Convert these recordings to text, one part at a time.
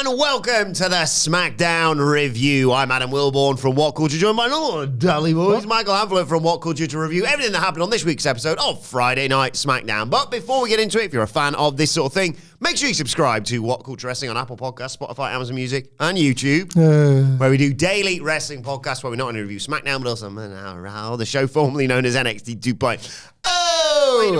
and welcome to the SmackDown review. I'm Adam Wilbourn from WhatCulture, joined by Lord Dally Boys, Michael Hamflett from WhatCulture to review everything that happened on this week's episode of Friday Night SmackDown. But before we get into it, if you're a fan of this sort of thing, make sure you subscribe to WhatCulture Wrestling on Apple Podcasts, Spotify, Amazon Music, and YouTube, where we do daily wrestling podcasts where we not only review SmackDown, but also the show formerly known as NXT 2.0.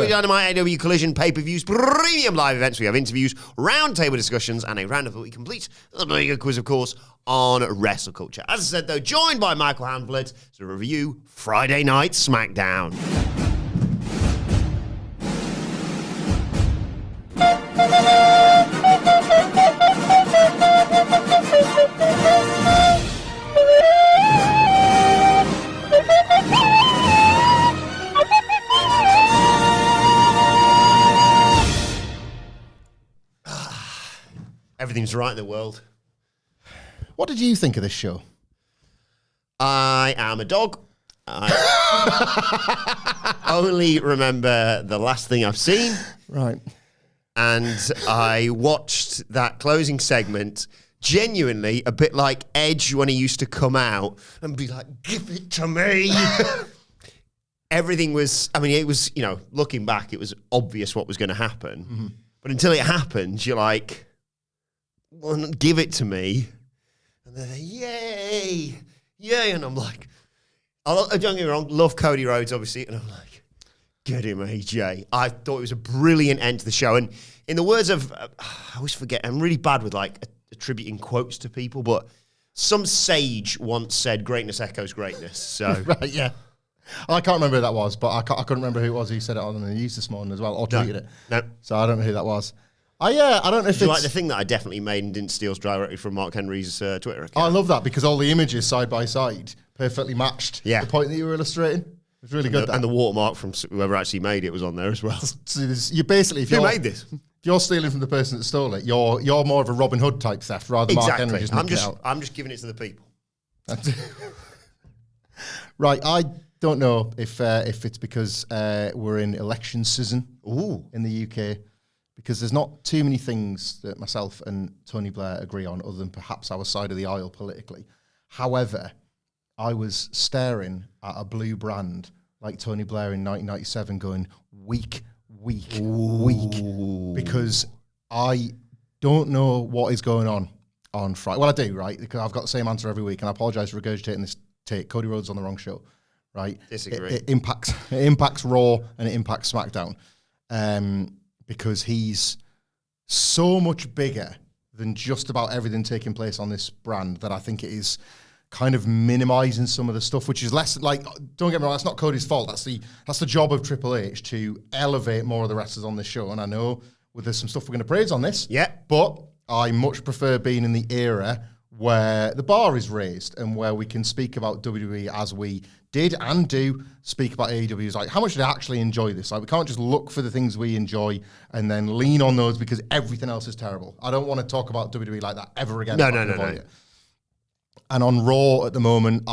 Dynamite, AW Collision, pay-per-views, premium live events. We have interviews, roundtable discussions, and a round of we complete the mega quiz, of course, on WrestleCulture. As I said, though, joined by Michael Hamflett to review Friday Night SmackDown. Everything's right in the world. What did you think of this show? I am a dog. I only remember the last thing I've seen. Right. And I watched that closing segment genuinely a bit like Edge when he used to come out and be like, give it to me. Everything was, I mean, it was, you know, looking back, it was obvious what was going to happen. Mm-hmm. But until it happens, you're like, well, give it to me. And then, yay, yay. And I'm like, don't get me wrong, love Cody Rhodes, obviously. And I'm like, get him, AJ. I thought it was a brilliant end to the show. And in the words of, I always forget, I'm really bad with like attributing quotes to people, but some sage once said, greatness echoes greatness. So, right, yeah. I can't remember who that was, but I couldn't remember who it was who said it on the news this morning as well, or tweeted it. No. So I don't know who that was. I don't know if it's like the thing that I definitely made and didn't steal directly from Mark Henry's Twitter account. I love that because all the images side by side perfectly matched the point that you were illustrating. It was really good. And the watermark from whoever actually made it was on there as well. So you basically, who made this? If you're stealing from the person that stole it, you're more of a Robin Hood type theft rather than Mark Henry just nicking it out. I'm just giving it to the people. Right, I don't know if it's because we're in election season in the UK. Because there's not too many things that myself and Tony Blair agree on other than perhaps our side of the aisle politically. However, I was staring at a blue brand like Tony Blair in 1997 going, weak, because I don't know what is going on Friday. Well, I do, right? Because I've got the same answer every week, and I apologise for regurgitating this take. Cody Rhodes on the wrong show, right? Disagree. It impacts Raw and it impacts SmackDown. Because he's so much bigger than just about everything taking place on this brand that I think it is kind of minimizing some of the stuff, which is less like, don't get me wrong, that's not Cody's fault. That's the job of Triple H to elevate more of the wrestlers on this show. And I know there's some stuff we're going to praise on this. Yeah. But I much prefer being in the era where the bar is raised and where we can speak about WWE as we did and do speak about AEW. Like, how much did I actually enjoy this? Like, we can't just look for the things we enjoy and then lean on those because everything else is terrible. I don't want to talk about WWE like that ever again. No. And on Raw at the moment,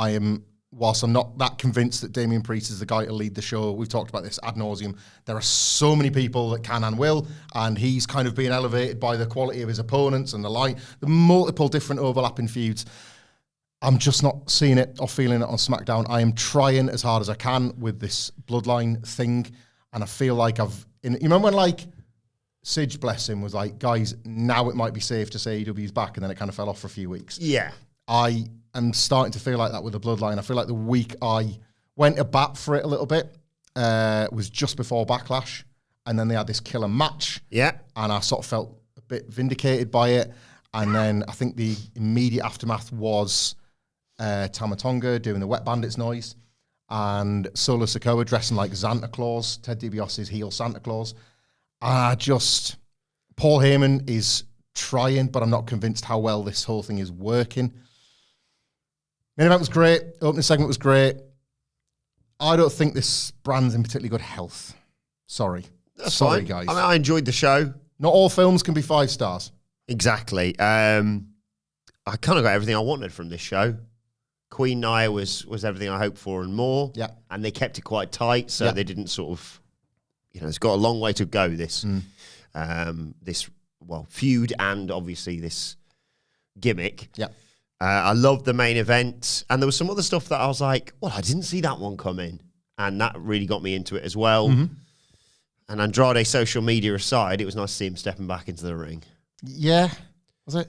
whilst I'm not that convinced that Damian Priest is the guy to lead the show, we've talked about this ad nauseum. There are so many people that can and will, and he's kind of being elevated by the quality of his opponents and the multiple different overlapping feuds. I'm just not seeing it or feeling it on SmackDown. I am trying as hard as I can with this bloodline thing, and I feel like you remember when like Sidge, bless him, was like, guys, now it might be safe to say AEW's back, and then it kind of fell off for a few weeks. Yeah. I am starting to feel like that with the bloodline. I feel like the week I went to bat for it a little bit was just before Backlash, and then they had this killer match. Yeah. And I sort of felt a bit vindicated by it. And then I think the immediate aftermath was Tama Tonga doing the Wet Bandits noise and Solo Sikoa dressing like Santa Claus, Ted DiBiase's heel Santa Claus. Paul Heyman is trying, but I'm not convinced how well this whole thing is working. Main event was great. Opening segment was great. I don't think this brand's in particularly good health. Sorry. That's Sorry, fine. guys. I mean, I enjoyed the show. Not all films can be 5 stars. Exactly. I kind of got everything I wanted from this show. Queen Nia was everything I hoped for and more. Yeah. And they kept it quite tight, so they didn't sort of, it's got a long way to go, this feud, and obviously this gimmick. Yeah. I loved the main event. And there was some other stuff that I was like, well, I didn't see that one coming. And that really got me into it as well. Mm-hmm. And Andrade, social media aside, it was nice to see him stepping back into the ring. Yeah. Was it?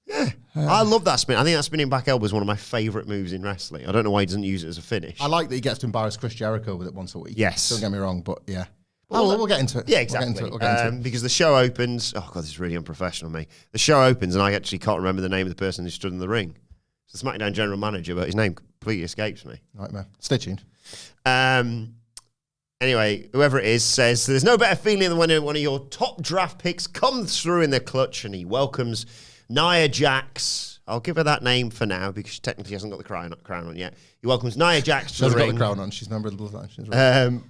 Yeah. I love that spin. I think that spinning back elbow is one of my favourite moves in wrestling. I don't know why he doesn't use it as a finish. I like that he gets to embarrass Chris Jericho with it once a week. Yes. Don't get me wrong, but yeah. Well, We'll get into it. Yeah, exactly. We'll get into it. Because the show opens. Oh, God, this is really unprofessional of me. The show opens, and I actually can't remember the name of the person who stood in the ring. It's the SmackDown general manager, but his name completely escapes me. Nightmare. Stay tuned. Anyway, whoever it is says, there's no better feeling than when one of your top draft picks comes through in the clutch, and he welcomes Nia Jax. I'll give her that name for now, because she technically hasn't got the crown on yet. He welcomes Nia Jax to the ring. She hasn't got the crown on. She's numbered the bloodline. She's right.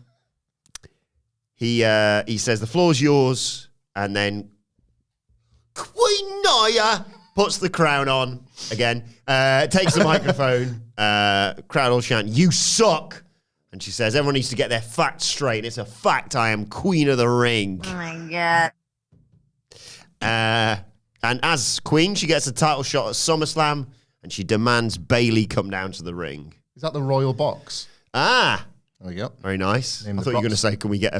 He says, the floor's yours, and then Queen Nia puts the crown on again, takes the microphone, crowd all chant, you suck. And she says, everyone needs to get their facts straight. It's a fact I am queen of the ring. Oh my God. And as queen, she gets a title shot at SummerSlam, and she demands Bayley come down to the ring. Is that the royal box? Ah, There we go. very nice. Name I the thought you were going to box. say, can we get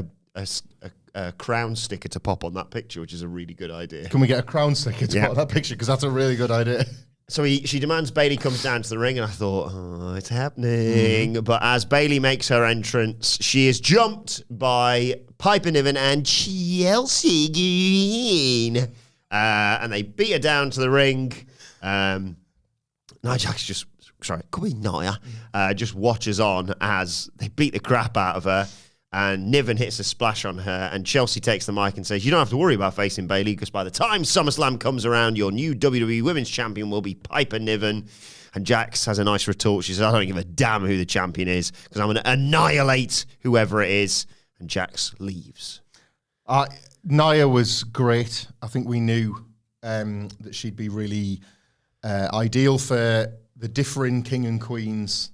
a crown sticker to pop on that picture, which is a really good idea. Can we get a crown sticker to Yeah. put on that picture? Because that's a really good idea. So she demands Bayley comes down to the ring, and I thought, oh, it's happening. But as Bayley makes her entrance, she is jumped by Piper Niven and Chelsea Green. And they beat her down to the ring. Nia Jax just watches on as they beat the crap out of her. And Niven hits a splash on her, and Chelsea takes the mic and says, you don't have to worry about facing Bayley, because by the time SummerSlam comes around, your new WWE Women's Champion will be Piper Niven. And Jax has a nice retort. She says, I don't give a damn who the champion is, because I'm going to annihilate whoever it is. And Jax leaves. Nia was great. I think we knew that she'd be really ideal for the differing king and queens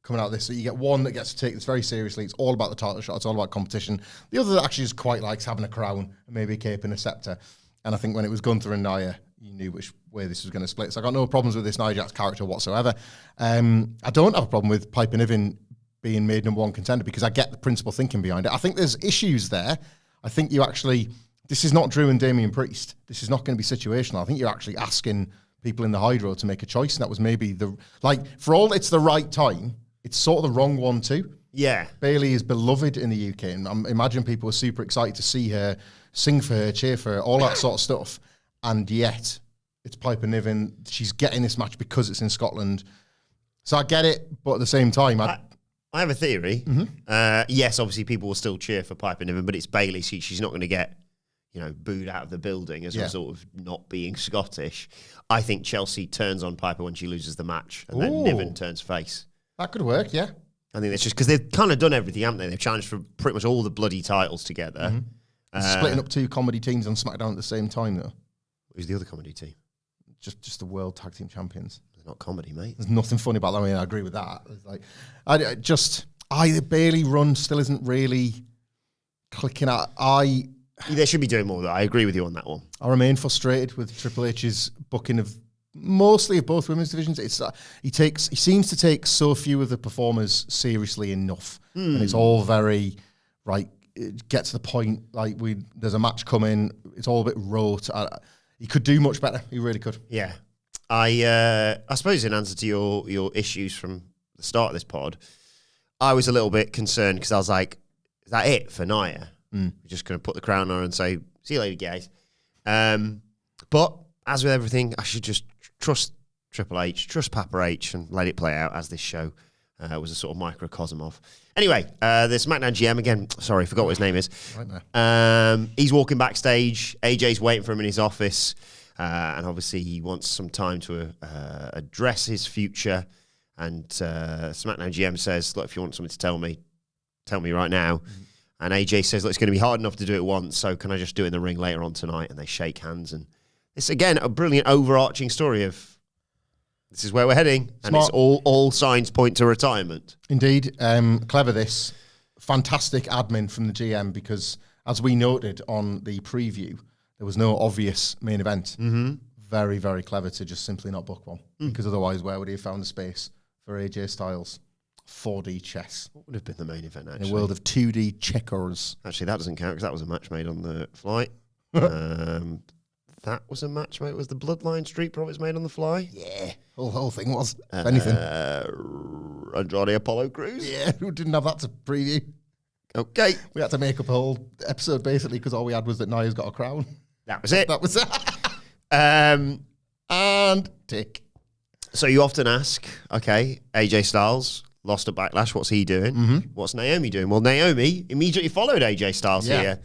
coming out of this. So you get one that gets to take this very seriously. It's all about the title shot. It's all about competition. The other that actually just quite likes having a crown and maybe a cape and a scepter. And I think when it was Gunther and Nia, you knew which way this was going to split. So I got no problems with this Nia Jax character whatsoever. I don't have a problem with Piper Niven being made number one contender, because I get the principal thinking behind it. I think there's issues there. I think you actually, this is not Drew and Damian Priest. This is not going to be situational. I think you're actually asking people in the Hydro to make a choice, and that was maybe for all it's the right time, it's sort of the wrong one too. Yeah. Bayley is beloved in the UK, and I imagine people were super excited to see her, sing for her, cheer for her, all that sort of stuff. And yet, it's Piper Niven. She's getting this match because it's in Scotland. So I get it, but at the same time, I have a theory. Mm-hmm. Yes, obviously people will still cheer for Piper Niven, but it's Bayley. She's not going to get, booed out of the building as a result of not being Scottish. I think Chelsea turns on Piper when she loses the match, and then Niven turns face. that could work, yeah. I think that's just because they've kind of done everything, haven't they? They've challenged for pretty much all the bloody titles together. Splitting up two comedy teams on SmackDown at the same time, though. Who's the other comedy team? Just the World Tag Team Champions. They're not comedy, mate. There's nothing funny about that. I mean, I agree with that. It's like, the Bayley run still isn't really clicking out. They should be doing more, though. I agree with you on that one. I remain frustrated with Triple H's booking of mostly of both women's divisions. It's he seems to take so few of the performers seriously enough, and it's all very get to the point. Like there's a match coming. It's all a bit rote. He could do much better. He really could. Yeah, I suppose in answer to your issues from the start of this pod, I was a little bit concerned because I was like, is that it for Nia? We're just going to put the crown on her and say, see you later, guys. But as with everything, I should just trust Triple H, trust Papa H, and let it play out, as this show was a sort of microcosm of. Anyway, the SmackDown GM, again, sorry, forgot what his name is. Right there. He's walking backstage. AJ's waiting for him in his office. And obviously he wants some time to address his future. And SmackDown GM says, look, if you want something to tell me right now. And AJ says, look, it's going to be hard enough to do it once, so can I just do it in the ring later on tonight? And they shake hands. And it's, again, a brilliant overarching story of this is where we're heading. And Smart. it's all signs point to retirement. Indeed. Clever this. Fantastic admin from the GM, because as we noted on the preview, there was no obvious main event. very, very clever to just simply not book one. Because otherwise, where would he have found the space for AJ Styles? 4D chess. What would have been the main event, actually? In a world of 2D checkers. Actually, that doesn't count because that was a match made on the fly. That was a match made. Was the Bloodline Street Profits made on the fly? Yeah. Whole thing was, if anything. Andrade Apollo Crews? Yeah, who didn't have that to preview. Okay. We had to make up a whole episode, basically, because all we had was that Nia's got a crown. That was it. That was it. And tick. So you often ask, okay, AJ Styles lost at Backlash. What's he doing? What's Naomi doing? Well, Naomi immediately followed AJ Styles here,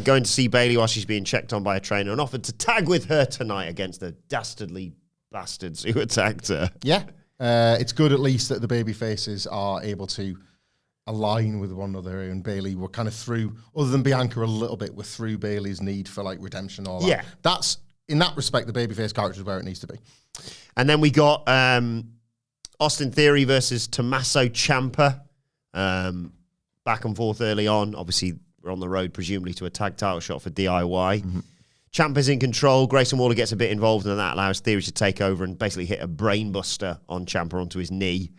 going to see Bayley while she's being checked on by a trainer and offered to tag with her tonight against the dastardly bastards who attacked her. Yeah. It's good at least that the baby faces are able to align with one another, and Bayley were kind of through, other than Bianca a little bit, were through Bayley's need for like redemption or Yeah. That's, in that respect, the babyface character is where it needs to be. And then we got Austin Theory versus Tommaso Ciampa. Back and forth early on. Obviously, we're on the road, presumably, to a tag title shot for DIY. Ciampa's in control. Grayson Waller gets a bit involved, and that allows Theory to take over and basically hit a brainbuster on Ciampa onto his knee.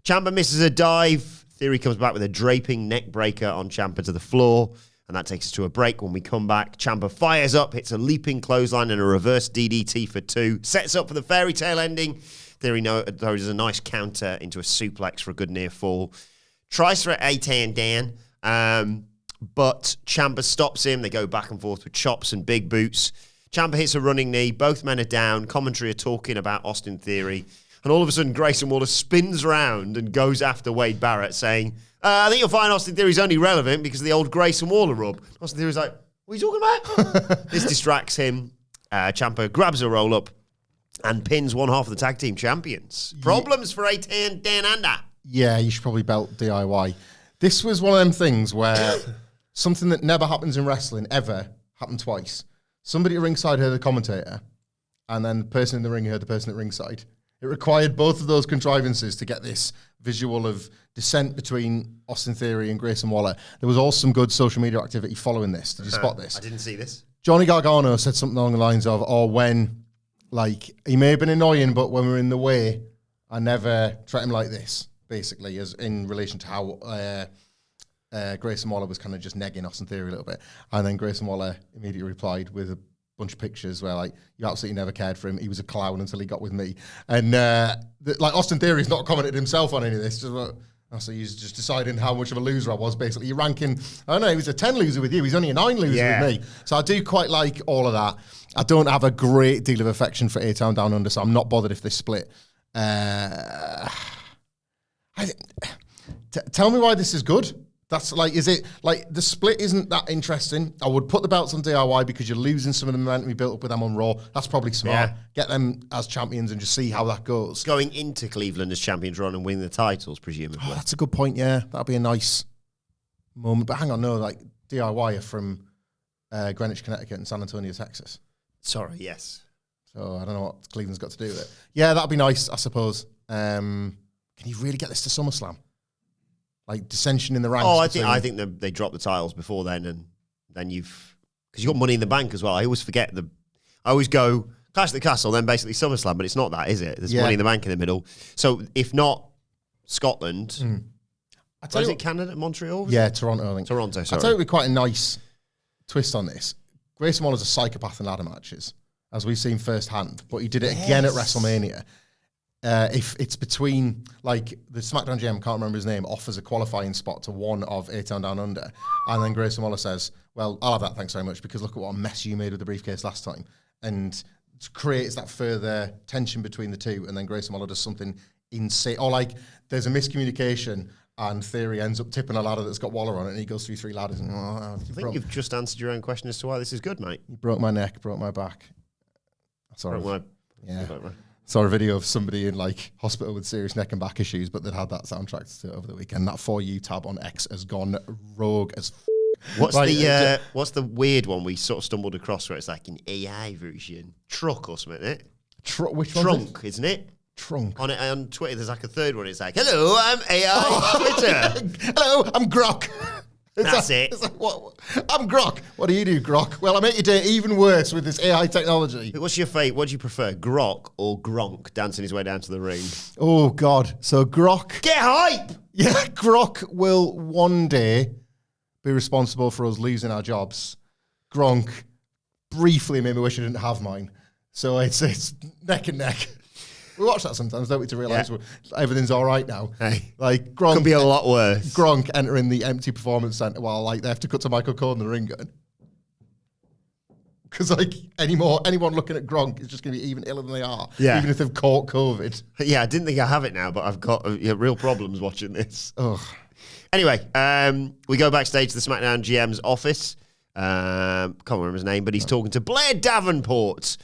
Ciampa misses a dive. Theory comes back with a draping neck breaker on Ciampa to the floor, and that takes us to a break. When we come back, Ciampa fires up, hits a leaping clothesline and a reverse DDT for 2, sets up for the fairy tale ending. Theory throws a nice counter into a suplex for a good near fall. Tries for an A-10 Dan, but Ciampa stops him. They go back and forth with chops and big boots. Ciampa hits a running knee. Both men are down. Commentary are talking about Austin Theory. And all of a sudden, Grayson Waller spins around and goes after Wade Barrett, saying, I think you'll find Austin Theory's only relevant because of the old Grayson Waller rub. Austin Theory's like, what are you talking about? This distracts him. Ciampa grabs a roll-up and pins one half of the tag team champions. Problems for A-10 Dan Anda. Yeah, you should probably belt DIY. This was one of them things where something that never happens in wrestling ever happened twice. Somebody at ringside heard the commentator, and then the person in the ring heard the person at ringside. It required both of those contrivances to get this visual of dissent between Austin Theory and Grayson Waller. There was also some good social media activity following this. Did you spot this? I didn't see this. Johnny Gargano said something along the lines of, when, like, he may have been annoying, but when we're in the way, I never treat him like this, basically, as in relation to how Grayson Waller was kind of just negging Austin Theory a little bit. And then Grayson Waller immediately replied with a bunch of pictures where, like, you absolutely never cared for him. He was a clown until he got with me. And, like, Austin Theory's not commented himself on any of this. So he's just deciding how much of a loser I was, basically. You're ranking, I don't know, he was a 10 loser with you. He's only a 9 loser with me. So I do quite like all of that. I don't have a great deal of affection for A-Town Down Under, so I'm not bothered if they split. Tell me why this is good. That's like, is it like the split isn't that interesting? I would put the belts on DIY because you're losing some of the momentum we built up with them on Raw. That's probably smart. Yeah. Get them as champions and just see how that goes. Going into Cleveland as champions run and winning the titles, presumably. Oh, that's a good point, yeah. That'd be a nice moment. But hang on, no, like DIY are from Greenwich, Connecticut and San Antonio, Texas. Sorry, yes. So I don't know what Cleveland's got to do with it. Yeah, that'd be nice, I suppose. Can you really get this to SummerSlam? Like dissension in the ranks. Oh, I think they drop the titles before then, and then because you got Money in the Bank as well. I always forget I always go Clash at the Castle, then basically SummerSlam, but it's not that, is it? There's Money in the Bank in the middle. So if not Scotland, is it Canada, Montreal? Yeah, Toronto. I think Toronto. Sorry, I tell you, it'd be quite a nice twist on this. Grayson Waller's a psychopath in ladder matches, as we've seen firsthand, but he did it again at WrestleMania. If it's between, like, the SmackDown GM, can't remember his name, offers a qualifying spot to one of A-Town Down Under, and then Grayson Waller says, well, I'll have that, thanks very much, because look at what a mess you made with the briefcase last time, and creates that further tension between the two, and then Grayson Waller does something insane, or like, there's a miscommunication, and Theory ends up tipping a ladder that's got Waller on it, and he goes through 3 ladders, and I think you've just answered your own question as to why this is good, mate. You broke my neck, broke my back. Sorry. Yeah. Saw a video of somebody in like hospital with serious neck and back issues, but they'd had that soundtrack to over the weekend. That For You tab on X has gone rogue as What's the weird one we sort of stumbled across where it's like an AI version? Truck or something, isn't it? Which one? Trunk, isn't it? Trunk. On Twitter, there's like a third one. It's like, hello, I'm AI Twitter. Hello, I'm Grok. That's it. It's like, what? I'm Grok. What do you do, Grok? Well, I make your day even worse with this AI technology. What's your fate? What do you prefer, Grok or Gronk dancing his way down to the ring? Oh, God. So Grok... Get hype! Yeah, Grok will one day be responsible for us losing our jobs. Gronk briefly made me wish I didn't have mine. So it's neck and neck. We watch that sometimes, don't we, to realise everything's all right now. Hey, like Gronk could be a lot worse. Gronk entering the empty performance centre while like they have to cut to Michael Cole in the ring going. Because like anyone looking at Gronk is just going to be even iller than they are, even if they've caught COVID. Yeah, I didn't think I have it now, but I've got real problems watching this. Ugh. Anyway, we go backstage to the SmackDown GM's office. Can't remember his name, but he's talking to Blair Davenport.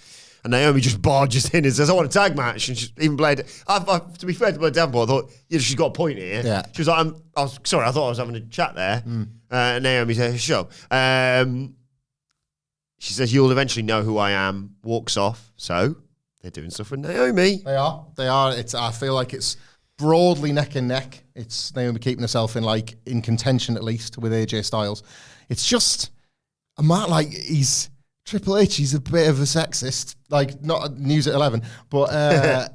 And Naomi just barges in and says, I want a tag match. And even Blair, to be fair to Blair Davenport, I thought, she's got a point here. Yeah. She was like, I was sorry, I thought I was having a chat there. Naomi says, sure. She says, you'll eventually know who I am, walks off. So they're doing stuff with Naomi. They are. I feel like it's broadly neck and neck. It's Naomi keeping herself in contention, at least, with AJ Styles. It's just, he's Triple H, he's a bit of a sexist. Like, not news at 11, but at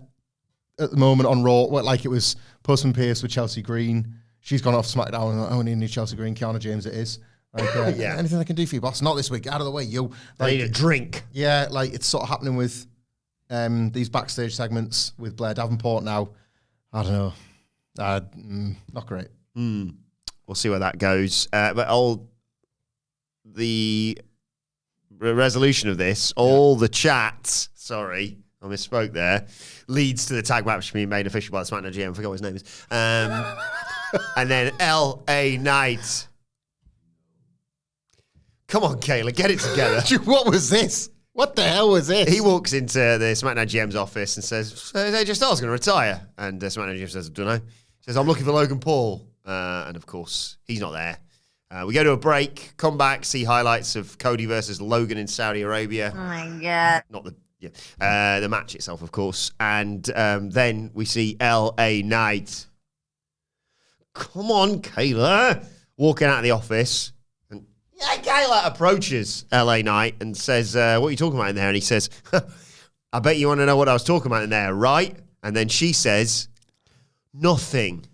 the moment on Raw, it was Postman Pierce with Chelsea Green. She's gone off SmackDown and only new Chelsea Green, Kiana James it is. Anything I can do for you, boss? Not this week. Out of the way, yo. I need a drink. Yeah, it's sort of happening with these backstage segments with Blair Davenport now. I don't know. Not great. We'll see where that goes. But the resolution of this, the chat, sorry, I misspoke there, leads to the tag match being made official by the SmackDown GM. I forgot what his name is. And then LA Knight. Come on, Kayla, get it together. What was this? What the hell was this? He walks into the SmackDown GM's office and says, so is AJ Styles going to retire? And SmackDown GM says, I don't know. He says, I'm looking for Logan Paul. And of course, he's not there. We go to a break, come back, see highlights of Cody versus Logan in Saudi Arabia. Oh my God. Not the match itself, of course. And then we see LA Knight. Come on, Kayla. Walking out of the office. And Kayla approaches LA Knight and says, what are you talking about in there? And he says, I bet you want to know what I was talking about in there, right? And then she says, nothing.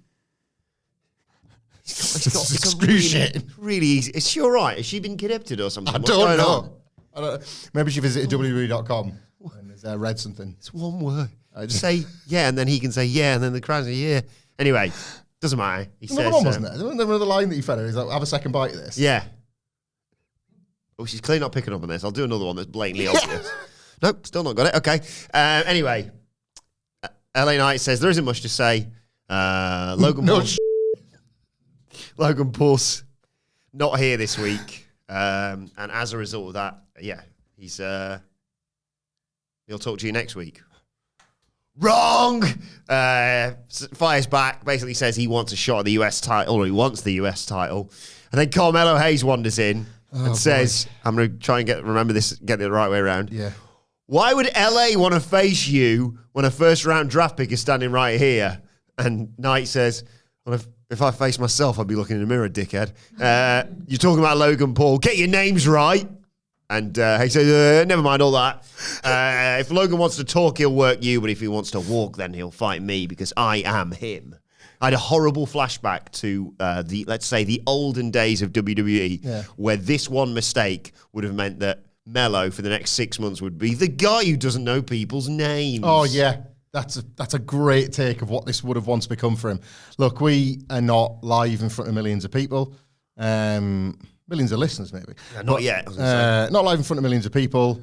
It's excruciating. Really easy. Is she all right? Has she been kidnapped or something? I don't know. Maybe she visited WWE.com and has read something. It's one word. Just say yeah, and then he can say yeah, and then the crowd say yeah. Anyway, doesn't matter. He says, one, wasn't there? Wasn't there another line that you fed her? He's like, have a second bite of this. Yeah. Oh, she's clearly not picking up on this. I'll do another one that's blatantly obvious. Nope, still not got it. Okay. Anyway, LA Knight says there isn't much to say. Logan Paul. Logan Paul's not here this week, and as a result of that, he's he'll talk to you next week. Wrong. Fires back. Basically says he wants a shot at the US title, or he wants the US title, and then Carmelo Hayes wanders in and says, "I'm going to try and get it the right way around." Yeah. Why would LA want to face you when a first round draft pick is standing right here? And Knight says, "Well, if I face myself, I'd be looking in the mirror, dickhead. You're talking about Logan Paul. Get your names right." And he says, never mind all that. If Logan wants to talk, he'll work you. But if he wants to walk, then he'll fight me because I am him. I had a horrible flashback to the olden days of WWE where this one mistake would have meant that Mello for the next 6 months would be the guy who doesn't know people's names. Oh, yeah. That's a great take of what this would have once become for him. Look, we are not live in front of millions of people. Millions of listeners, maybe. Yeah, not yet. Not live in front of millions of people.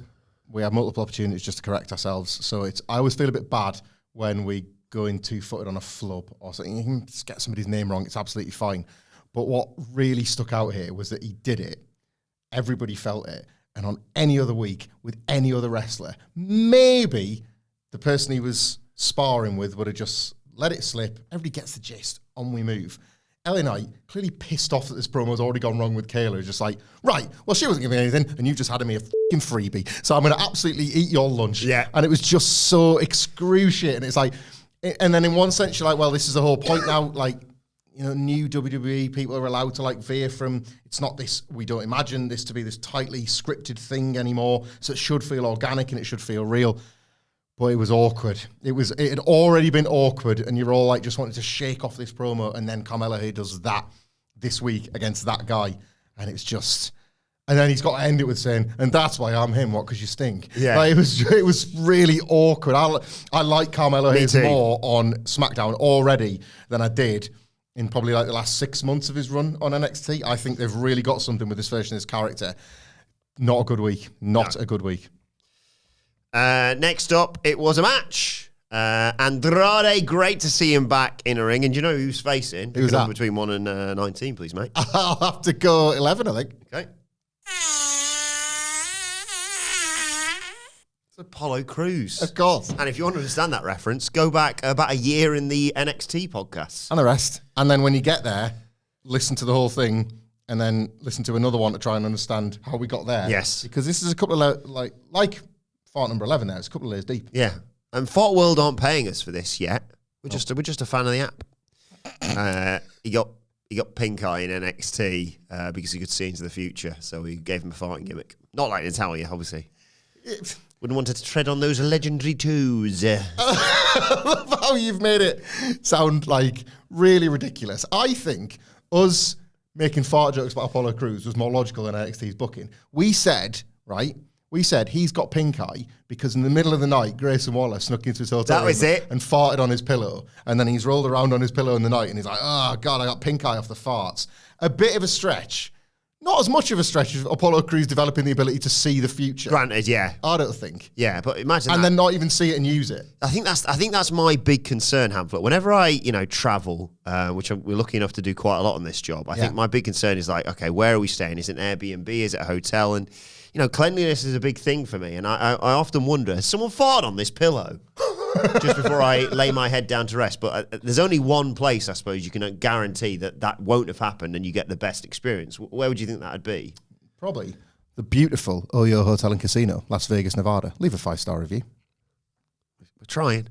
We have multiple opportunities just to correct ourselves. So I always feel a bit bad when we go in two-footed on a flub or something. You can just get somebody's name wrong. It's absolutely fine. But what really stuck out here was that he did it. Everybody felt it. And on any other week with any other wrestler, maybe the person he was sparring with would have just let it slip. Everybody gets the gist. On we move. LA Knight, clearly pissed off that this promo's already gone wrong with Kayla, just like, right, well, she wasn't giving me anything, and you just had me a fucking freebie, so I'm going to absolutely eat your lunch. Yeah. And it was just so excruciating. It's like, and then in one sense, you're like, well, this is the whole point now. Like, new WWE people are allowed to like veer from, it's not this, we don't imagine this to be this tightly scripted thing anymore. So it should feel organic and it should feel real. But it was awkward. It had already been awkward, and you're all like just wanting to shake off this promo, and then Carmelo here does that this week against that guy, and it's just, and then he's got to end it with saying, and that's why I'm him, what, because you stink. Yeah. Like, it was really awkward. I like Carmelo Hayes more on SmackDown already than I did in probably like the last 6 months of his run on NXT. I think they've really got something with this version of his character. Not a good week. Not a good week. Next up, it was a match. Andrade, great to see him back in a ring. And do you know who he was facing? Who's that? Between 1 and 19, please, mate. I'll have to go 11, I think. Okay. It's Apollo Crews. Of course. And if you want to understand that reference, go back about a year in the NXT podcast. And the rest. And then when you get there, listen to the whole thing, and then listen to another one to try and understand how we got there. Yes. Because this is a couple of, like fart number 11 there, it's a couple of layers deep. Yeah. And Fort World aren't paying us for this yet. We're just a fan of the app. He got pink eye in NXT because he could see into the future, so we gave him a farting gimmick. Not like Natalia, obviously. Wouldn't want to tread on those legendary toes. I love how you've made it sound like really ridiculous. I think us making fart jokes about Apollo Crews was more logical than NXT's booking. We said he's got pink eye because in the middle of the night, Grayson Waller snuck into his hotel room and farted on his pillow. And then he's rolled around on his pillow in the night and he's like, oh, God, I got pink eye off the farts. A bit of a stretch. Not as much of a stretch as Apollo Crews developing the ability to see the future. Granted, yeah. I don't think. Yeah, but imagine and that. then not even see it and use it. I think that's my big concern, Hamflett. Whenever I, travel, which we're lucky enough to do quite a lot on this job, I think my big concern is like, okay, where are we staying? Is it an Airbnb? Is it a hotel? And, cleanliness is a big thing for me. And I often wonder, has someone farted on this pillow just before I lay my head down to rest? But there's only one place, I suppose, you can guarantee that won't have happened and you get the best experience. Where would you think that would be? Probably the beautiful Oyo Hotel and Casino, Las Vegas, Nevada. Leave a 5-star review. We're trying.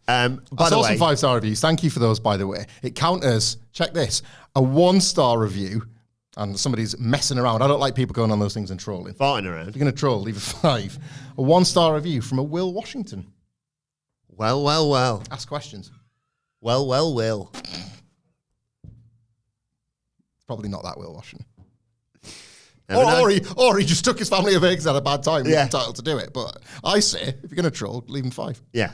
By the way, some 5-star reviews. Thank you for those, by the way. It counts as, check this, a 1-star review, and somebody's messing around. I don't like people going on those things and trolling. Farting around. If you're going to troll, leave a 5. A 1-star review from a Will Washington. Well. Ask questions. Will. It's probably not that Will Washington. Or he just took his family to Vegas at a bad time. He's entitled to do it. But I say, if you're going to troll, leave him 5. Yeah.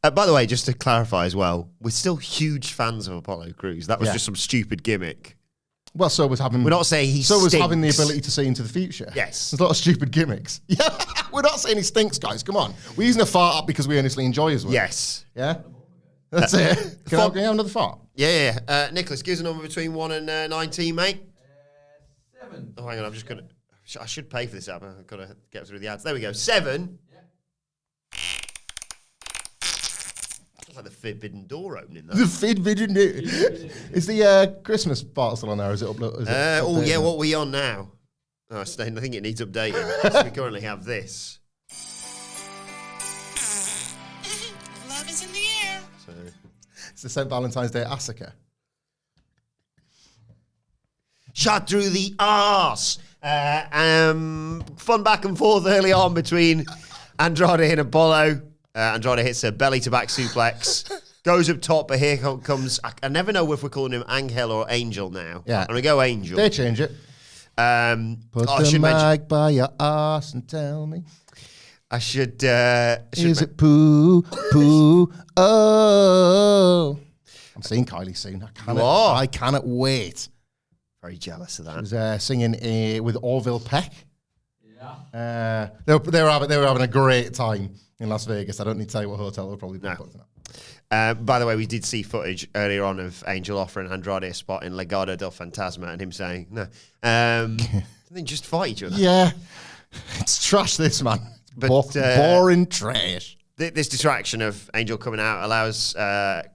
By the way, just to clarify as well, we're still huge fans of Apollo Crews. That was just some stupid gimmick. Well, so was having... We're not saying he So stinks. was having the ability to see into the future. Yes. There's a lot of stupid gimmicks. Yeah, we're not saying he stinks, guys. Come on. We're using a fart up because we honestly enjoy his work. Yes. Yeah? That's it. Can I have another fart? Yeah. Nicholas, give us a number between 1 and 19, mate. 7. Oh, hang on. I'm just going to... I should pay for this app. I've got to get through the ads. There we go. 7. Yeah. It's like the forbidden door opening, though. The forbidden door. Is the Christmas part still on there? Is it uploaded? What are we on now? Oh, I think it needs updating. So we currently have this. Love is in the air. So... It's the St. Valentine's Day Asuka. Shot through the arse. Fun back and forth early on between Andrade and Apollo. Andrade hits a belly to back suplex. Goes up top, but here comes... I never know if we're calling him Angel or Angel now. Yeah. I'm going to go Angel. They change it. Put the mic by your arse and tell me. Is it poo? Oh. I'm seeing Kylie soon. I cannot wait. Very jealous of that. She was singing with Orville Peck. Yeah. They were having a great time in Las Vegas. I don't need to tell you what hotel they'll probably be booked at. By the way, we did see footage earlier on of Angel offering Andrade a spot in Legado del Fantasma and him saying, no. Then just fight each other. Yeah. It's trash, this, man. But, boring trash. This distraction of Angel coming out allows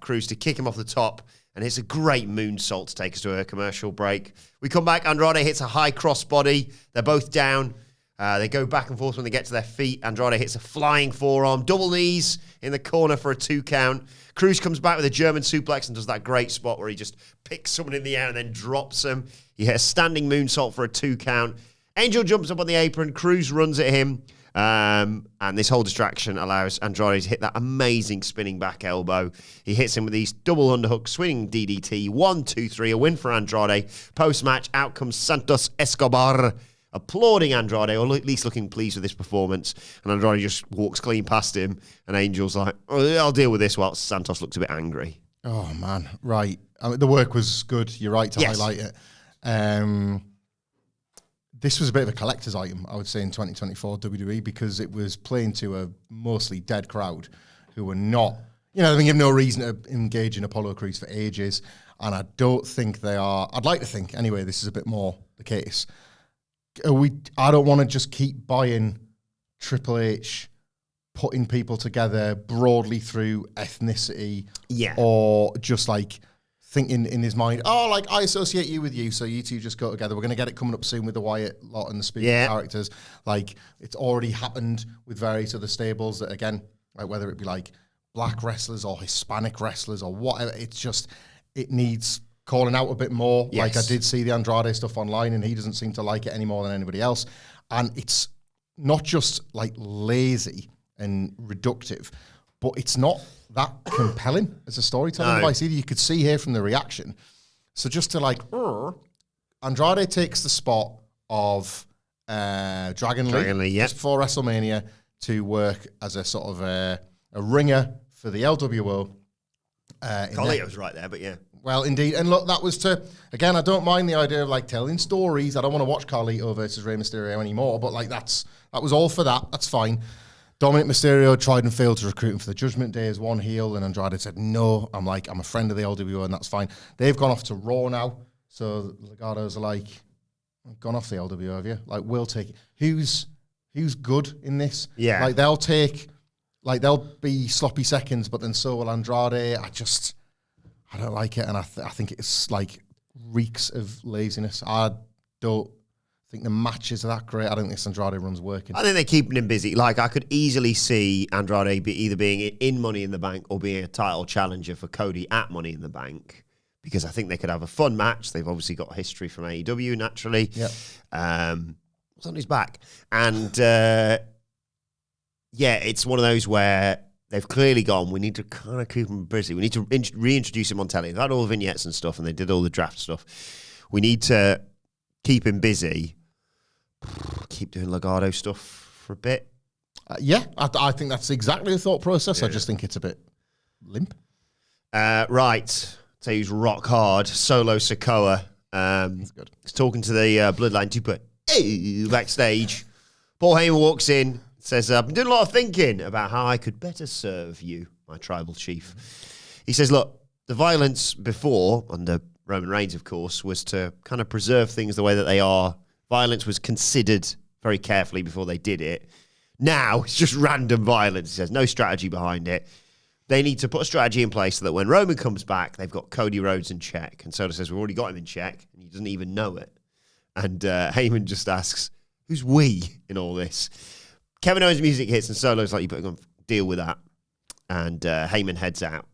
Crews to kick him off the top, and it's a great moonsault to take us to a commercial break. We come back, Andrade hits a high crossbody. They're both down. They go back and forth when they get to their feet. Andrade hits a flying forearm, double knees in the corner for a 2 count. Cruz comes back with a German suplex and does that great spot where he just picks someone in the air and then drops them. He hit a standing moonsault for a 2 count. Angel jumps up on the apron. Cruz runs at him. And this whole distraction allows Andrade to hit that amazing spinning back elbow. He hits him with these double underhook swinging DDT. 1, 2, 3, a win for Andrade. Post-match, out comes Santos Escobar, applauding Andrade, or at least looking pleased with this performance. And Andrade just walks clean past him. And Angel's like, oh, I'll deal with this, while Santos looks a bit angry. Oh, man. Right. I mean, the work was good. You're right to highlight it. This was a bit of a collector's item, I would say, in 2024 WWE, because it was playing to a mostly dead crowd who were not, they've been given no reason to engage in Apollo Crews for ages. And I don't think they are. I'd like to think, anyway, this is a bit more the case. I don't want to just keep buying Triple H putting people together broadly through ethnicity, or just like thinking in his mind, I associate you with you, so you two just go together. We're going to get it coming up soon with the Wyatt lot and the Spear characters. Like, it's already happened with various other stables that, again, like whether it be like black wrestlers or Hispanic wrestlers or whatever, it's just, it needs calling out a bit more. Yes. Like, I did see the Andrade stuff online and he doesn't seem to like it any more than anybody else. And it's not just like lazy and reductive, but it's not that compelling as a storytelling device either. You could see here from the reaction. So just to like, Andrade takes the spot of Dragon Lee just before WrestleMania to work as a sort of a ringer for the LWO. Carlito's right there, but yeah. Well, indeed. And look, that was to, again, I don't mind the idea of like telling stories. I don't want to watch Carlito versus Rey Mysterio anymore, but like that was all for that. That's fine. Dominic Mysterio tried and failed to recruit him for the Judgment Day as one heel, and Andrade said, no, I'm a friend of the LWO, and that's fine. They've gone off to Raw now, so Legados are like, I've gone off the LWO, have you? Like, we'll take it. Who's good in this? Yeah. Like, they'll be sloppy seconds, but then so will Andrade. I don't like it, and I think it's like reeks of laziness. I don't think the matches are that great. I don't think this Andrade run's working. I think they're keeping him busy. Like, I could easily see Andrade either being in Money in the Bank or being a title challenger for Cody at Money in the Bank, because I think they could have a fun match. They've obviously got history from AEW, naturally. Yeah. It's on his back. And, it's one of those where they've clearly gone, we need to kind of keep him busy. We need to reintroduce him on telly. They've had all the vignettes and stuff, and they did all the draft stuff. We need to keep him busy. Keep doing Legado stuff for a bit. I think that's exactly the thought process. Yeah. I just think it's a bit limp. Right. So he's rock hard. Solo Sikoa. That's good. He's talking to the Bloodline 2 backstage. Paul Heyman walks in, says, I've been doing a lot of thinking about how I could better serve you, my tribal chief. He says, look, the violence before, under Roman Reigns, of course, was to kind of preserve things the way that they are. Violence was considered very carefully before they did it. Now, it's just random violence. He says, no strategy behind it. They need to put a strategy in place so that when Roman comes back, they've got Cody Rhodes in check. And Soda says, we've already got him in check, and he doesn't even know it. And Heyman just asks, who's we in all this? Kevin Owens' music hits, and Solo's like, you better go and deal with that. And Heyman heads out.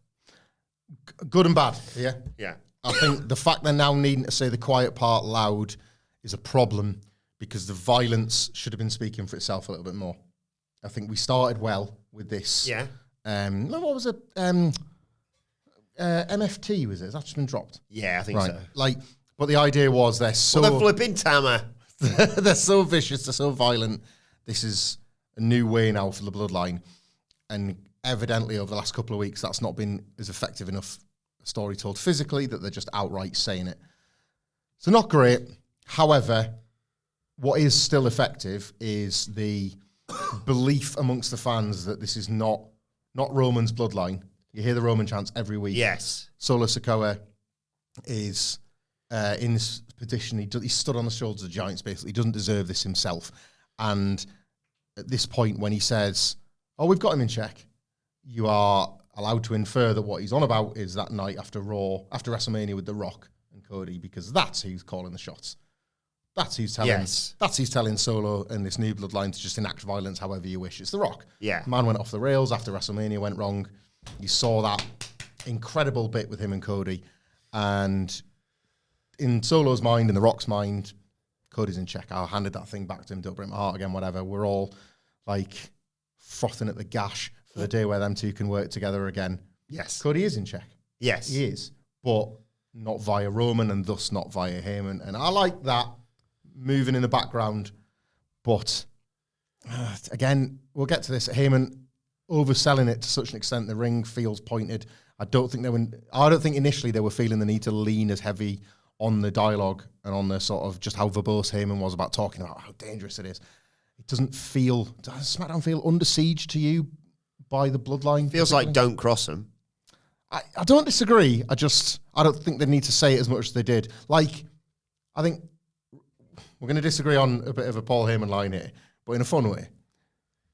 Good and bad, yeah? Yeah. I think the fact they're now needing to say the quiet part loud is a problem, because the violence should have been speaking for itself a little bit more. I think we started well with this. Yeah. What was it? MFT, was it? That's just been dropped. Yeah, I think so. Like, but the idea was they're so... Well, they're flipping Tama. They're so vicious, they're so violent. This is a new way now for the Bloodline. And evidently over the last couple of weeks, that's not been as effective enough a story told physically, that they're just outright saying it. So not great. However, what is still effective is the belief amongst the fans that this is not Roman's bloodline. You hear the Roman chants every week. Yes. Solo Sikoa is in this position. He stood on the shoulders of giants, basically. He doesn't deserve this himself. And at this point, when he says, we've got him in check, you are allowed to infer that what he's on about is that night after Raw, after WrestleMania with The Rock and Cody, because that's who's calling the shots. That's who's telling. Yes. That's who's telling Solo and this new bloodline to just enact violence however you wish. It's The Rock. Yeah. Man went off the rails after WrestleMania went wrong. You saw that incredible bit with him and Cody, and in Solo's mind, in The Rock's mind, Cody's in check. I handed that thing back to him. Don't break my heart again. Whatever. We're all like frothing at the gash for the day where them two can work together again. Yes. Cody is in check. Yes. He is, but not via Roman and thus not via Heyman. And I like that moving in the background. But again, we'll get to this. Heyman overselling it to such an extent the ring feels pointed. I don't think initially they were feeling the need to lean as heavy on the dialogue and on the sort of just how verbose Heyman was about talking about how dangerous it is. It does SmackDown feel under siege to you by the bloodline? Feels like don't cross them. I don't disagree. I don't think they need to say it as much as they did. Like, I think we're going to disagree on a bit of a Paul Heyman line here, but in a fun way.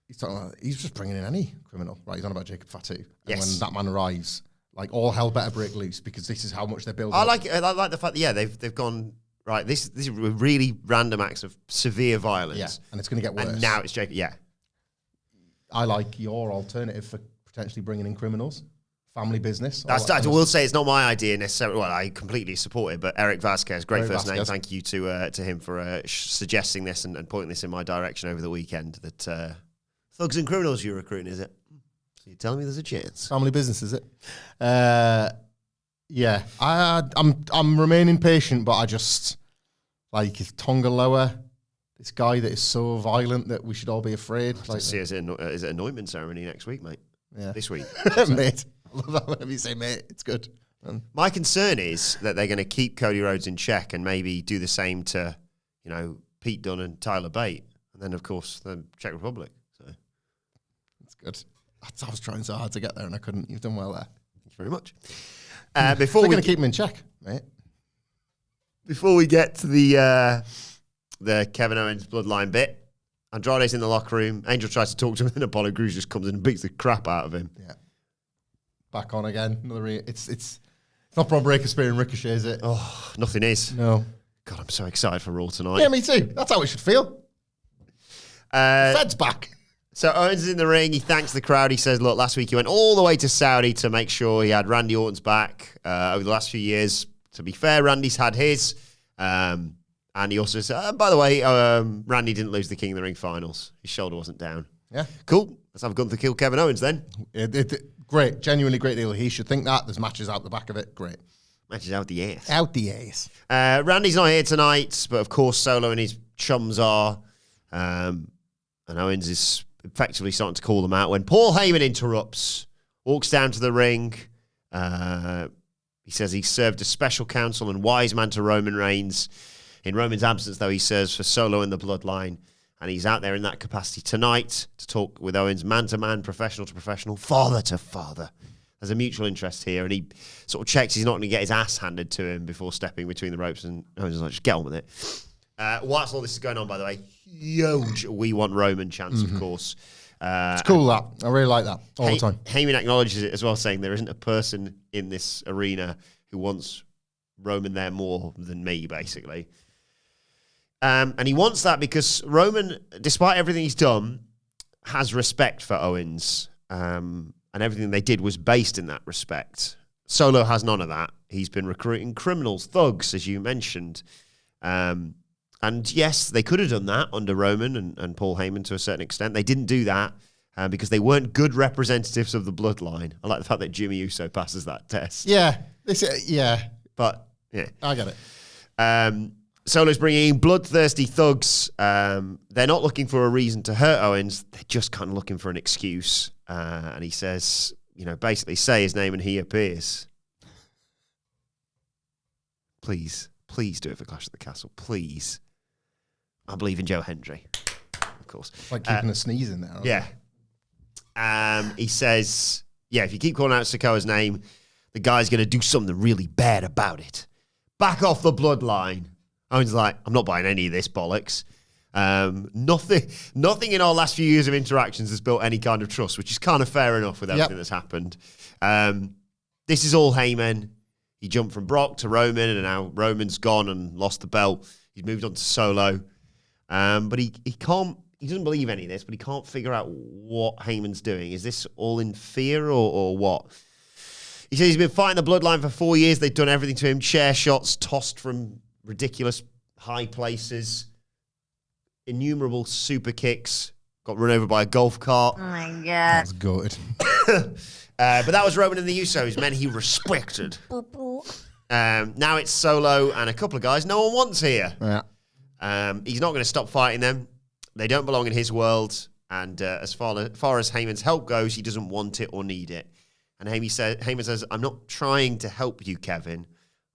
He's just bringing in any criminal, right? He's on about Jacob Fatu. And when that man arrives, like, all hell better break loose because this is how much they're building. I like the fact that they've gone right. This is really random acts of severe violence, and it's going to get worse. And now it's Jacob. Yeah, I like your alternative for potentially bringing in criminals, family business. I will say it's not my idea necessarily. Well, I completely support it, but Eric Vasquez, great first name. Thank you to him for suggesting this and pointing this in my direction over the weekend. That thugs and criminals you're recruiting, is it? So you're telling me there's a chance? Family business, is it? Yeah, I'm remaining patient, but I just like is Tonga lower. This guy that is so violent that we should all be afraid. Like, see, is it an anointment ceremony next week, mate? Yeah, this week, mate. I love that whenever you say mate. It's good. My concern is that they're going to keep Cody Rhodes in check and maybe do the same to, Pete Dunne and Tyler Bate, and then of course the Czech Republic. So that's good. I was trying so hard to get there and I couldn't. You've done well there. Thank you very much. Before we're going to keep him in check, mate. Before we get to the Kevin Owens bloodline bit, Andrade's in the locker room. Angel tries to talk to him, and Apollo Crews just comes in and beats the crap out of him. Yeah. Back on again. It's not Bron Breakker spearing Ricochet, is it? Oh, nothing is. No. God, I'm so excited for Raw tonight. Yeah, me too. That's how it should feel. Fed's back. So Owens is in the ring. He thanks the crowd. He says, look, last week he went all the way to Saudi to make sure he had Randy Orton's back over the last few years. To be fair, Randy's had his. And he also said, by the way, Randy didn't lose the King of the Ring finals. His shoulder wasn't down. Yeah. Cool. Let's have Gunther kill Kevin Owens then. Great. Genuinely great deal. He should think that. There's matches out the back of it. Great. Matches out the ass. Out the ass. Randy's not here tonight, but of course Solo and his chums are. And Owens is effectively starting to call them out when Paul Heyman interrupts, walks down to the ring. He says he served as special counsel and wise man to Roman Reigns. In Roman's absence, though, he serves for Solo in the bloodline. And he's out there in that capacity tonight to talk with Owens, man-to-man, professional to professional, father to father. There's a mutual interest here, and he sort of checks he's not going to get his ass handed to him before stepping between the ropes, and Owens is like, just get on with it. Whilst all this is going on, by the way, huge We Want Roman chance, of course. It's cool, that. I really like that all the time. Heyman acknowledges it as well, saying there isn't a person in this arena who wants Roman there more than me, basically. And he wants that because Roman, despite everything he's done, has respect for Owens. And everything they did was based in that respect. Solo has none of that. He's been recruiting criminals, thugs, as you mentioned. And yes, they could have done that under Roman and Paul Heyman to a certain extent. They didn't do that because they weren't good representatives of the bloodline. I like the fact that Jimmy Uso passes that test. Yeah. But, yeah. I get it. Solo's bringing in bloodthirsty thugs. They're not looking for a reason to hurt Owens. They're just kind of looking for an excuse. And he says, basically say his name and he appears. Please do it for Clash at the Castle. Please. I believe in Joe Hendry, of course. It's like keeping a sneeze in there. Yeah. He says, if you keep calling out Sikoa's name, the guy's going to do something really bad about it. Back off the bloodline. Owens like, I'm not buying any of this bollocks. Nothing in our last few years of interactions has built any kind of trust, which is kind of fair enough with everything that's happened. This is all Heyman. He jumped from Brock to Roman, and now Roman's gone and lost the belt. He's moved on to Solo. But he can't, he doesn't believe any of this, but he can't figure out what Heyman's doing. Is this all in fear or what? He says he's been fighting the Bloodline for 4 years. They've done everything to him. Chair shots, tossed from ridiculous high places, innumerable super kicks, got run over by a golf cart. Oh my God. That's goated. But that was Roman and the Usos, men he respected. Now it's Solo and a couple of guys no one wants here. Yeah. He's not going to stop fighting them. They don't belong in his world. And as far as Heyman's help goes, he doesn't want it or need it. And Heyman says, I'm not trying to help you, Kevin.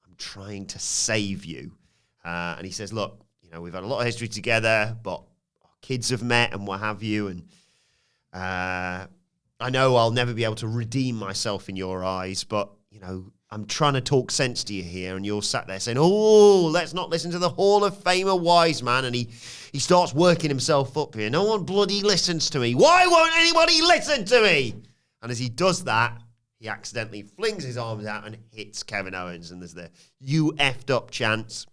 I'm trying to save you. And he says, look, we've had a lot of history together, but our kids have met and what have you. And I know I'll never be able to redeem myself in your eyes, but, I'm trying to talk sense to you here. And you're sat there saying, oh, let's not listen to the Hall of Famer wise man. And he starts working himself up here. No one bloody listens to me. Why won't anybody listen to me? And as he does that, he accidentally flings his arms out and hits Kevin Owens. And there's the "you effed up" chants.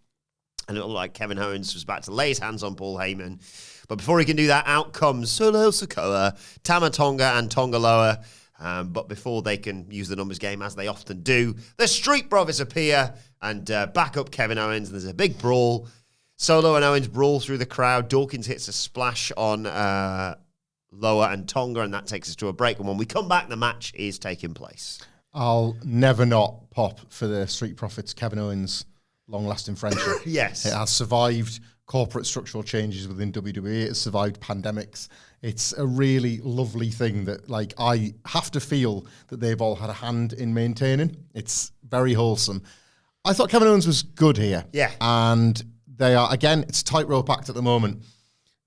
And it looked like Kevin Owens was about to lay his hands on Paul Heyman. But before he can do that, out comes Solo Sikoa, Tama Tonga, and Tonga Loa. But before they can use the numbers game, as they often do, the Street Brothers appear and back up Kevin Owens. And there's a big brawl. Solo and Owens brawl through the crowd. Dawkins hits a splash on Loa and Tonga, and that takes us to a break. And when we come back, the match is taking place. I'll never not pop for the Street Profits Kevin Owens long-lasting friendship. Yes. It has survived corporate structural changes within WWE. It has survived pandemics. It's a really lovely thing that, I have to feel that they've all had a hand in maintaining. It's very wholesome. I thought Kevin Owens was good here. Yeah. And they are, again, it's a tightrope act at the moment.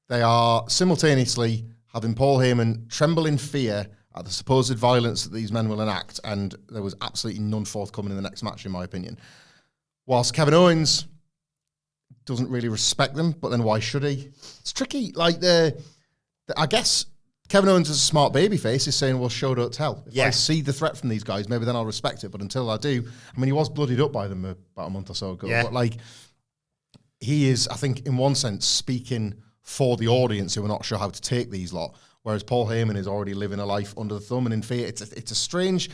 They are simultaneously having Paul Heyman tremble in fear at the supposed violence that these men will enact, and there was absolutely none forthcoming in the next match, in my opinion. Whilst Kevin Owens doesn't really respect them, but then why should he? It's tricky. I guess Kevin Owens is a smart babyface. He's saying, well, show, don't tell. If I see the threat from these guys, maybe then I'll respect it. But until I do, he was bloodied up by them about a month or so ago. Yeah. But he is, I think, in one sense, speaking for the audience who are not sure how to take these lot, whereas Paul Heyman is already living a life under the thumb and in fear. It's a strange...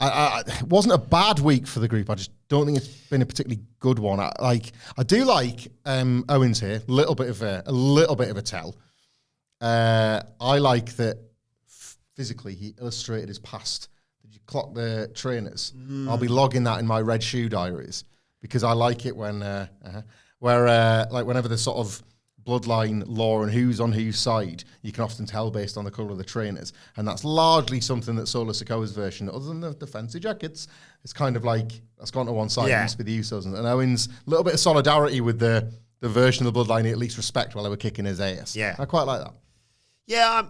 it wasn't a bad week for the group. I just don't think it's been a particularly good one. I do like Owens here. A little bit of a tell. I like that physically he illustrated his past. Did you clock the trainers? I'll be logging that in my red shoe diaries because I like it when whenever the sort of bloodline law and who's on whose side, you can often tell based on the colour of the trainers. And that's largely something that Solo Sikoa's version, other than the fancy jackets, it's kind of that's gone to one side. Yeah. It must be the Usos. And Owens, a little bit of solidarity with the version of the bloodline he at least respect while they were kicking his ass. Yeah. I quite like that. Yeah,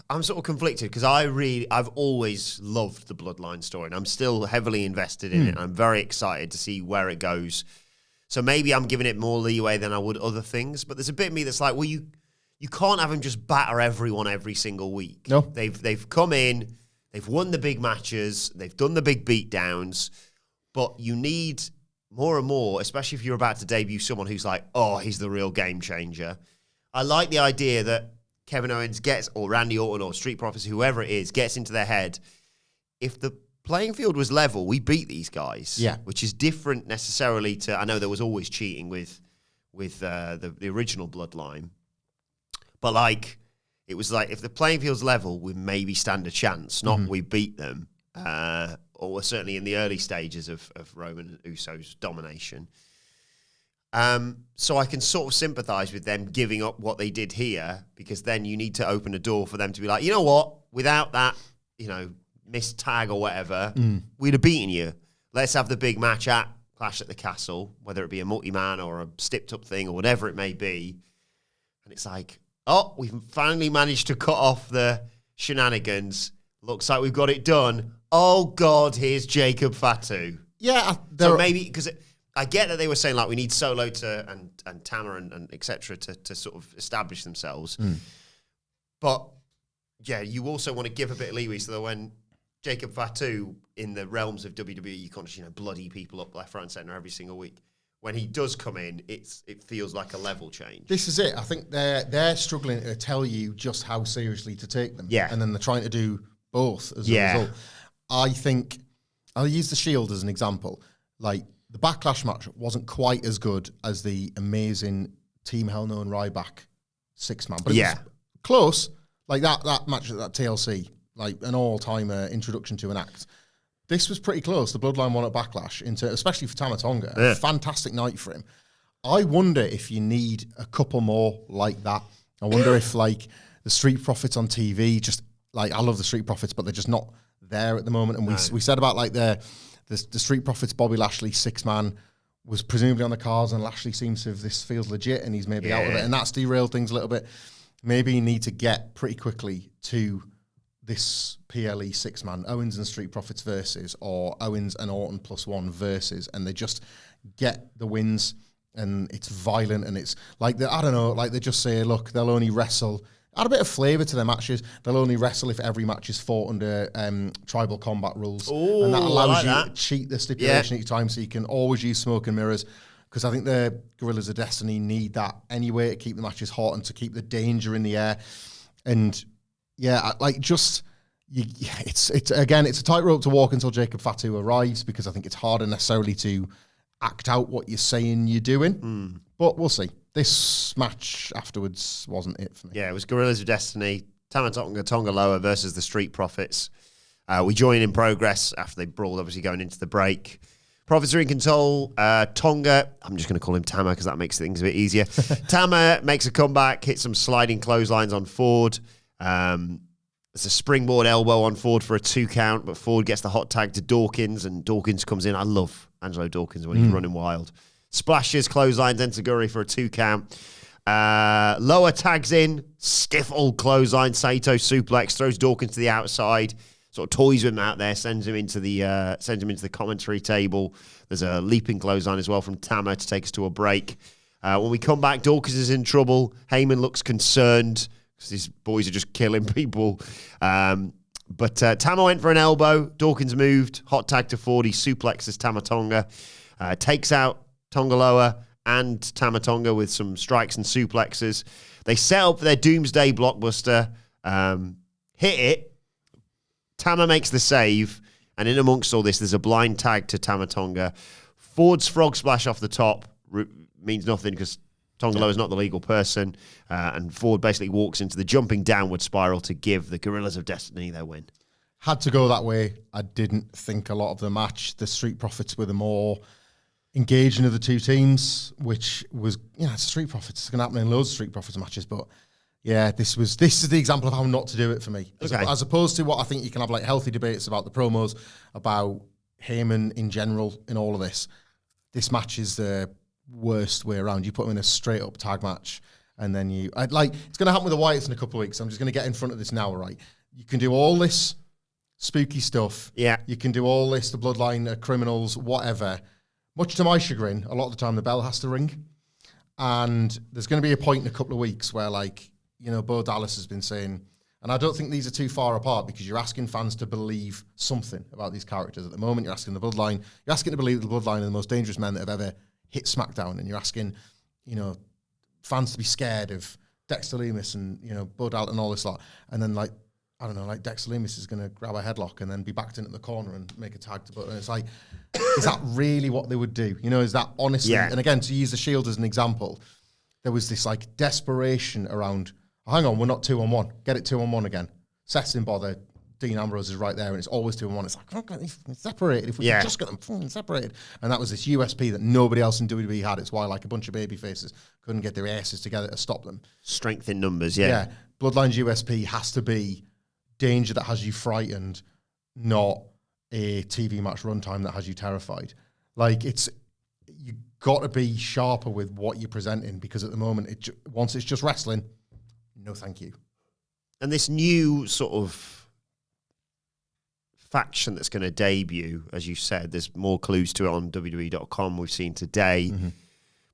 I'm sort of conflicted because I've always loved the Bloodline story and I'm still heavily invested in it. I'm very excited to see where it goes. So maybe I'm giving it more leeway than I would other things, but there's a bit of me that's like, well, you can't have them just batter everyone every single week. No. They've come in, they've won the big matches, they've done the big beatdowns, but you need more and more, especially if you're about to debut someone who's like, oh, he's the real game changer. I like the idea that Kevin Owens gets, or Randy Orton or Street Profits, whoever it is, gets into their head. If the playing field was level, we beat these guys. Yeah. Which is different necessarily to, I know there was always cheating with the original Bloodline. But it was like, if the playing field's level, we maybe stand a chance, not we beat them. Or certainly in the early stages of Roman and Uso's domination. So I can sort of sympathise with them giving up what they did here, because then you need to open a door for them to be like, you know what, without that, missed tag or whatever, we'd have beaten you. Let's have the big match at Clash at the Castle, whether it be a multi-man or a stipped-up thing or whatever it may be. And it's like, oh, we've finally managed to cut off the shenanigans. Looks like we've got it done. Oh, God, here's Jacob Fatu. Yeah. So maybe, because I get that they were saying, we need Solo and Tama and et cetera to sort of establish themselves. But, yeah, you also want to give a bit of leeway so that when Jacob Fatu in the realms of WWE, you can't just, bloody people up left, right, and centre every single week. when he does come in, it feels like a level change. This is it. I think they're struggling to tell you just how seriously to take them. Yeah. And then they're trying to do both as a result. I think, I'll use the Shield as an example. Like, the Backlash match wasn't quite as good as the amazing Team Hell No and Ryback 6-man. But it was close. Like, that match at that TLC, like an all-timer introduction to an act. This was pretty close. The Bloodline won at Backlash, especially for Tama Tonga. A fantastic night for him. I wonder if you need a couple more like that. I wonder if, like, the Street Profits on TV, just, like, I love the Street Profits, but they're just not there at the moment. And we said about, like, the Street Profits, Bobby Lashley 6-man was presumably on the cards, and Lashley seems to have, this feels legit, and he's maybe out of it. And that's derailed things a little bit. Maybe you need to get pretty quickly to this PLE 6-man, Owens and Street Profits versus, or Owens and Orton +1 versus, and they just get the wins, and it's violent, and it's like, I don't know, like they just say, look, they'll only wrestle, add a bit of flavour to their matches, they'll only wrestle if every match is fought under tribal combat rules. Ooh, and that allows like you to cheat the stipulation each time, so you can always use smoke and mirrors, because I think the Guerrillas of Destiny need that anyway to keep the matches hot and to keep the danger in the air. And it's again, it's a tightrope to walk until Jacob Fatu arrives, because I think it's harder necessarily to act out what you're saying you're doing. But we'll see. This match afterwards wasn't it for me. Yeah, it was Guerrillas of Destiny, Tama Tonga Loa versus the Street Profits. We join in progress after they brawled, obviously going into the break. Profits are in control. Tonga, I'm just going to call him Tama because that makes things a bit easier. Tama makes a comeback, hits some sliding clotheslines on Ford. There's a springboard elbow on Ford for a 2 count, but Ford gets the hot tag to Dawkins, and Dawkins comes in. I love Angelo Dawkins when he's running wild. Splashes, clotheslines, Enziguri for a 2 count. Lower tags in, stiff old clothesline, Saito suplex, throws Dawkins to the outside, sort of toys with him out there, sends him into the commentary table. There's a leaping clothesline as well from Tama to take us to a break. When we come back, Dawkins is in trouble. Heyman looks concerned because these boys are just killing people. But Tama went for an elbow. Dawkins moved. Hot tag to 40. Suplexes Tama Tonga. Takes out Tonga Loa and Tama Tonga with some strikes and suplexes. They set up their Doomsday Blockbuster. Hit it. Tama makes the save. And in amongst all this, there's a blind tag to Tama Tonga. Ford's frog splash off the top means nothing because Tonga Loa is not the legal person. And Ford basically walks into the jumping downward spiral to give the Guerrillas of Destiny their win. Had to go that way. I didn't think a lot of the match. The Street Profits were the more engaging of the two teams, which was, it's Street Profits. It's going to happen in loads of Street Profits matches, but yeah, this is the example of how not to do it for me. As opposed to what I think you can have like healthy debates about the promos, about Heyman in general in all of this. This match is the worst way around. You put him in a straight up tag match, and then it's going to happen with the Wyatts in a couple of weeks. I'm just going to get in front of this now, right? You can do all this spooky stuff. Yeah. You can do all this, the Bloodline, criminals, whatever. Much to my chagrin, a lot of the time the bell has to ring. And there's going to be a point in a couple of weeks where, Bo Dallas has been saying, and I don't think these are too far apart because you're asking fans to believe something about these characters. At the moment, you're asking the Bloodline, you're asking to believe the Bloodline are the most dangerous men that have ever hit SmackDown. And you're asking, fans to be scared of Dexter Lumis and, Bo Dallas and all this lot. And then, Dexter Lumis is going to grab a headlock and then be backed into the corner and make a tag to Bo. And it's like, is that really what they would do? Is that honestly? Yeah. And again, to use the Shield as an example, there was this desperation around, hang on, we're not 2-on-1. Get it 2-on-1 again. Seth's in bother. Dean Ambrose is right there, and it's always 2-on-1. It's like, okay, separated. If we could just get them separated. And that was this USP that nobody else in WWE had. It's why a bunch of baby faces couldn't get their asses together to stop them. Strength in numbers, yeah. Bloodline's USP has to be danger that has you frightened, not a TV match runtime that has you terrified. You got to be sharper with what you're presenting, because at the moment, once it's just wrestling, no thank you. And this new sort of faction that's going to debut, as you said, there's more clues to it on WWE.com we've seen today,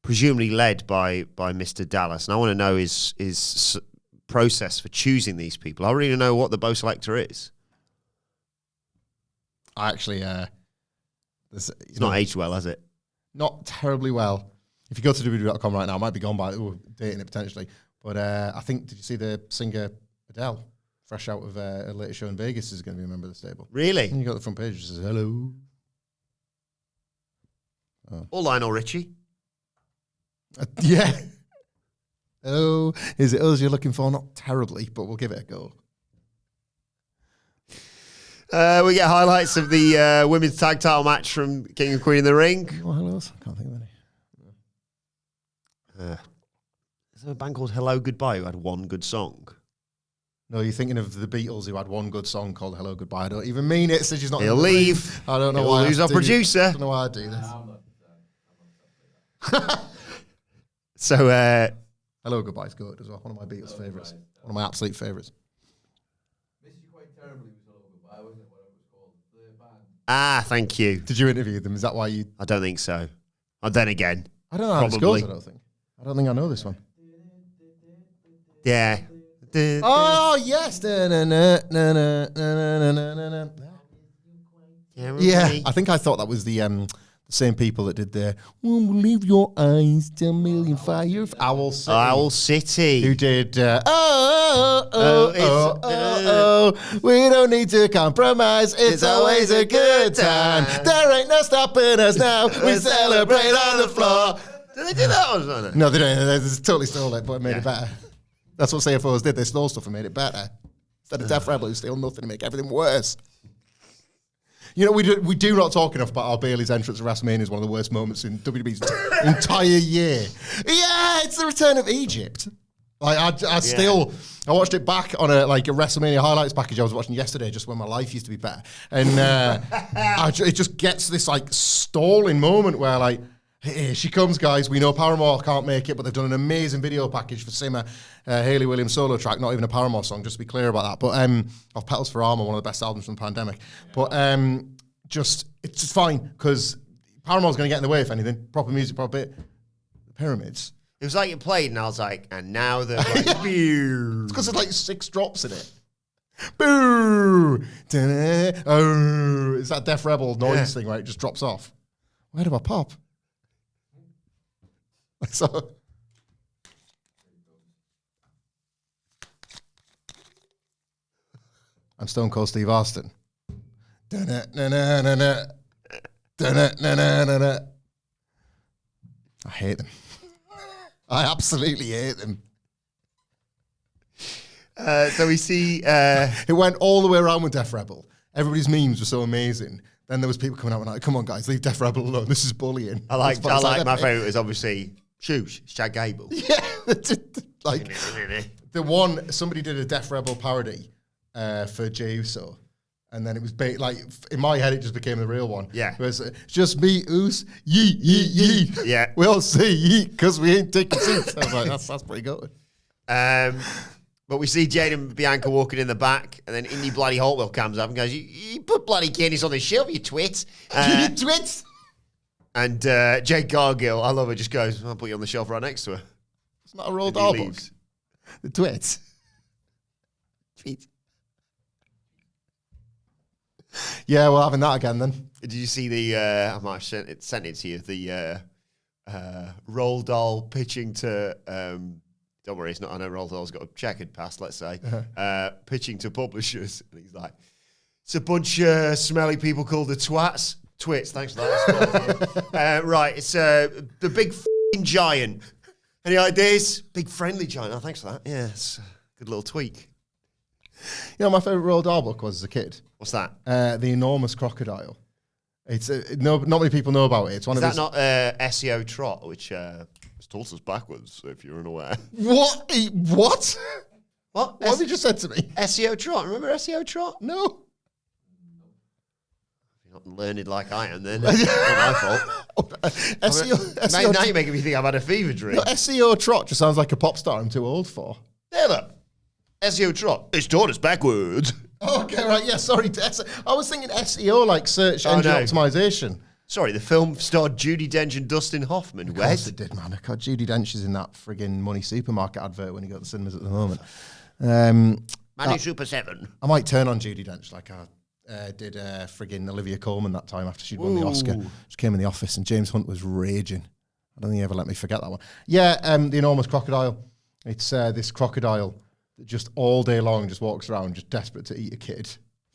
presumably led by Mr. Dallas. And I want to know his process for choosing these people. I really know what the Bo Selector is. I actually, it's not aged well, has it? not terribly well. If you go to www.com right now, it might be gone by dating it potentially. But I think, did you see the singer Adele, fresh out of a latest show in Vegas, is going to be a member of the stable? Really? And you got the front page, which says hello. Or Lionel Richie. Yeah. Hello. Is it us you're looking for? Not terribly, but we'll give it a go. We get highlights of the women's tag title match from King and Queen of the Ring. Well, hello. I can't think of any. Is there a band called Hello Goodbye who had one good song? No, you're thinking of the Beatles who had one good song called Hello Goodbye. I don't even mean it. So she's not. He'll leave. I don't know He'll why. lose our producer. I don't know why I do this. So, Hello Goodbye is good as well. One of my Beatles favourites. One of my absolute favourites. Missed you quite terribly was Hello Goodbye, wasn't it? Whatever it was called. The band. thank you. Did you interview them? Is that why you? I don't think so. And then again, I don't know how this Probably. goes. I don't think I know this one. yeah. Oh yes. Yeah, I think I thought that was the same people that did the "Won't believe your eyes, 10 million fire." Owl City. Owl City. Who did we don't need to compromise, it's always a good time, there ain't no stopping us now, we celebrate on the floor. Did they do that or something? No, they don't. They just totally stole it, but it made it better. That's what CFOs did. They stole stuff and made it better. Instead of Def Rebel who steal nothing to make everything worse. You know, we do not talk enough about how Bayley's entrance at WrestleMania is one of the worst moments in WWE's entire year. Yeah, it's the return of Egypt. Like I watched it back on a WrestleMania highlights package I was watching yesterday, just when my life used to be better, and it just gets this like stalling moment where like, here she comes, guys. We know Paramore can't make it, but they've done an amazing video package for Simmer, Hayley Williams solo track, not even a Paramore song, just to be clear about that. But of Petals for Armour, one of the best albums from the pandemic. But it's just fine, because Paramore's going to get in the way, if anything. Proper music, proper bit. The Pyramids. It was like it played, and I was like, and now they're like, it's because there's like 6 drops in it. Boo! Oh, it's that Def Rebel noise thing where it just drops off. Where do I pop? So, I'm Stone Cold Steve Austin. I hate them. I absolutely hate them. So we see... It went all the way around with Def Rebel. Everybody's memes were so amazing. Then there was people coming out and like, come on guys, leave Def Rebel alone. This is bullying. I like my favourite was obviously Shoosh, Shag Gable. Yeah. Like, the one, somebody did a Def Rebel parody for Jey Uso. And then it was, like, in my head, it just became the real one. Yeah. It was, just me, Oos, yee, yee, yee. Yeah. We all say yee, because we ain't taking seats. I was like, that's pretty good. But we see Jade and Bianca walking in the back, and then Indy Bloody Hartwell comes up and goes, you put bloody Candice on the shelf, you twit. You twit! And Jade Gargill, I love her, just goes, I'll put you on the shelf right next to her. It's not a Roald Dahl book. The twit. Tweet. Yeah, we're having that again then. Did you see the, I might have sent it to you, the Roald Dahl pitching to, don't worry, it's not, I know Roald Dahl's got a checkered past, let's say, pitching to publishers. And he's like, it's a bunch of smelly people called the twats. Twits, thanks for that. Right, it's the big f***ing giant. Any ideas? Big friendly giant. Oh, thanks for that. Yeah, it's a good little tweak. You know, my favourite Roald Dahl book was as a kid. What's that? The Enormous Crocodile. It's not many people know about it. It's one Is of that not SEO Trot, which talks us backwards, if you're unaware? What? What? What? What have you just said to me? SEO Trot. Remember SEO Trot? No. You're not learned like I am, then. It's not my fault. SEO. Now you're making me think I've had a fever dream. No, SEO Trot just sounds like a pop star I'm too old for. There, look. SEO Trot. It's taught us backwards. Okay, right, yeah, sorry. I was thinking SEO, like search engine optimization. Sorry, the film starred Judi Dench and Dustin Hoffman. Of course it did, man. I got Judi Dench is in that friggin' Money Supermarket advert when you go to the cinemas at the moment. Money Super 7. I might turn on Judi Dench like did friggin' Olivia Colman that time after she'd won the Oscar. She came in the office and James Hunt was raging. I don't think he ever let me forget that one. Yeah, the enormous crocodile. It's this crocodile that just all day long just walks around just desperate to eat a kid.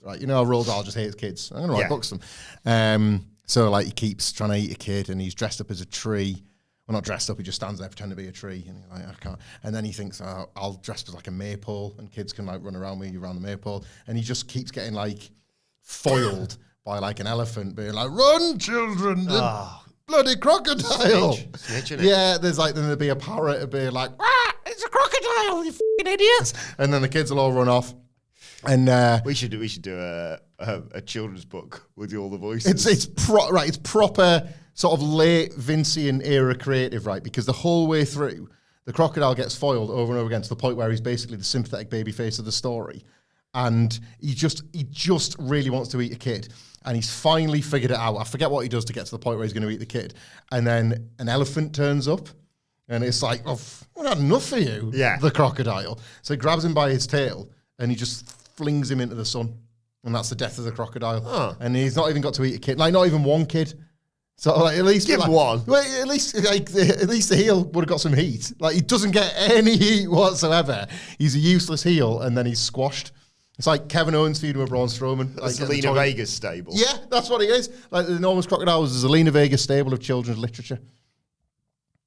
Right, you know how Roald Dahl just hates kids. I'm going to write books to them. So like he keeps trying to eat a kid and he's dressed up as a tree. Well, not dressed up, he just stands there pretending to be a tree. And he's like, I can't. And then he thinks, oh, I'll dress as like a maypole and kids can like run around me around the maypole. And he just keeps getting like foiled by like an elephant being like, run children, the bloody crocodile. Snitch, yeah, there's like, then there'll be a parrot being like, it's a crocodile, you f***ing idiots. And then the kids will all run off. And we should do a children's book with all the voices. It's proper sort of late Vincian era creative, right? Because the whole way through, the crocodile gets foiled over and over again to the point where he's basically the sympathetic baby face of the story. And he just really wants to eat a kid. And he's finally figured it out. I forget what he does to get to the point where he's going to eat the kid. And then an elephant turns up. And it's like, I've had enough for you, the crocodile. So he grabs him by his tail and he just flings him into the sun. And that's the death of the crocodile. And he's not even got to eat a kid. Like, not even one kid. So like, at least give one. Well, at least the heel would have got some heat. Like, he doesn't get any heat whatsoever. He's a useless heel, and then he's squashed. It's like Kevin Owens feuding with Braun Strowman. That's like Zelina Vega's stable. Yeah, that's what he is. Like the enormous crocodile was the Zelina Vega stable of children's literature.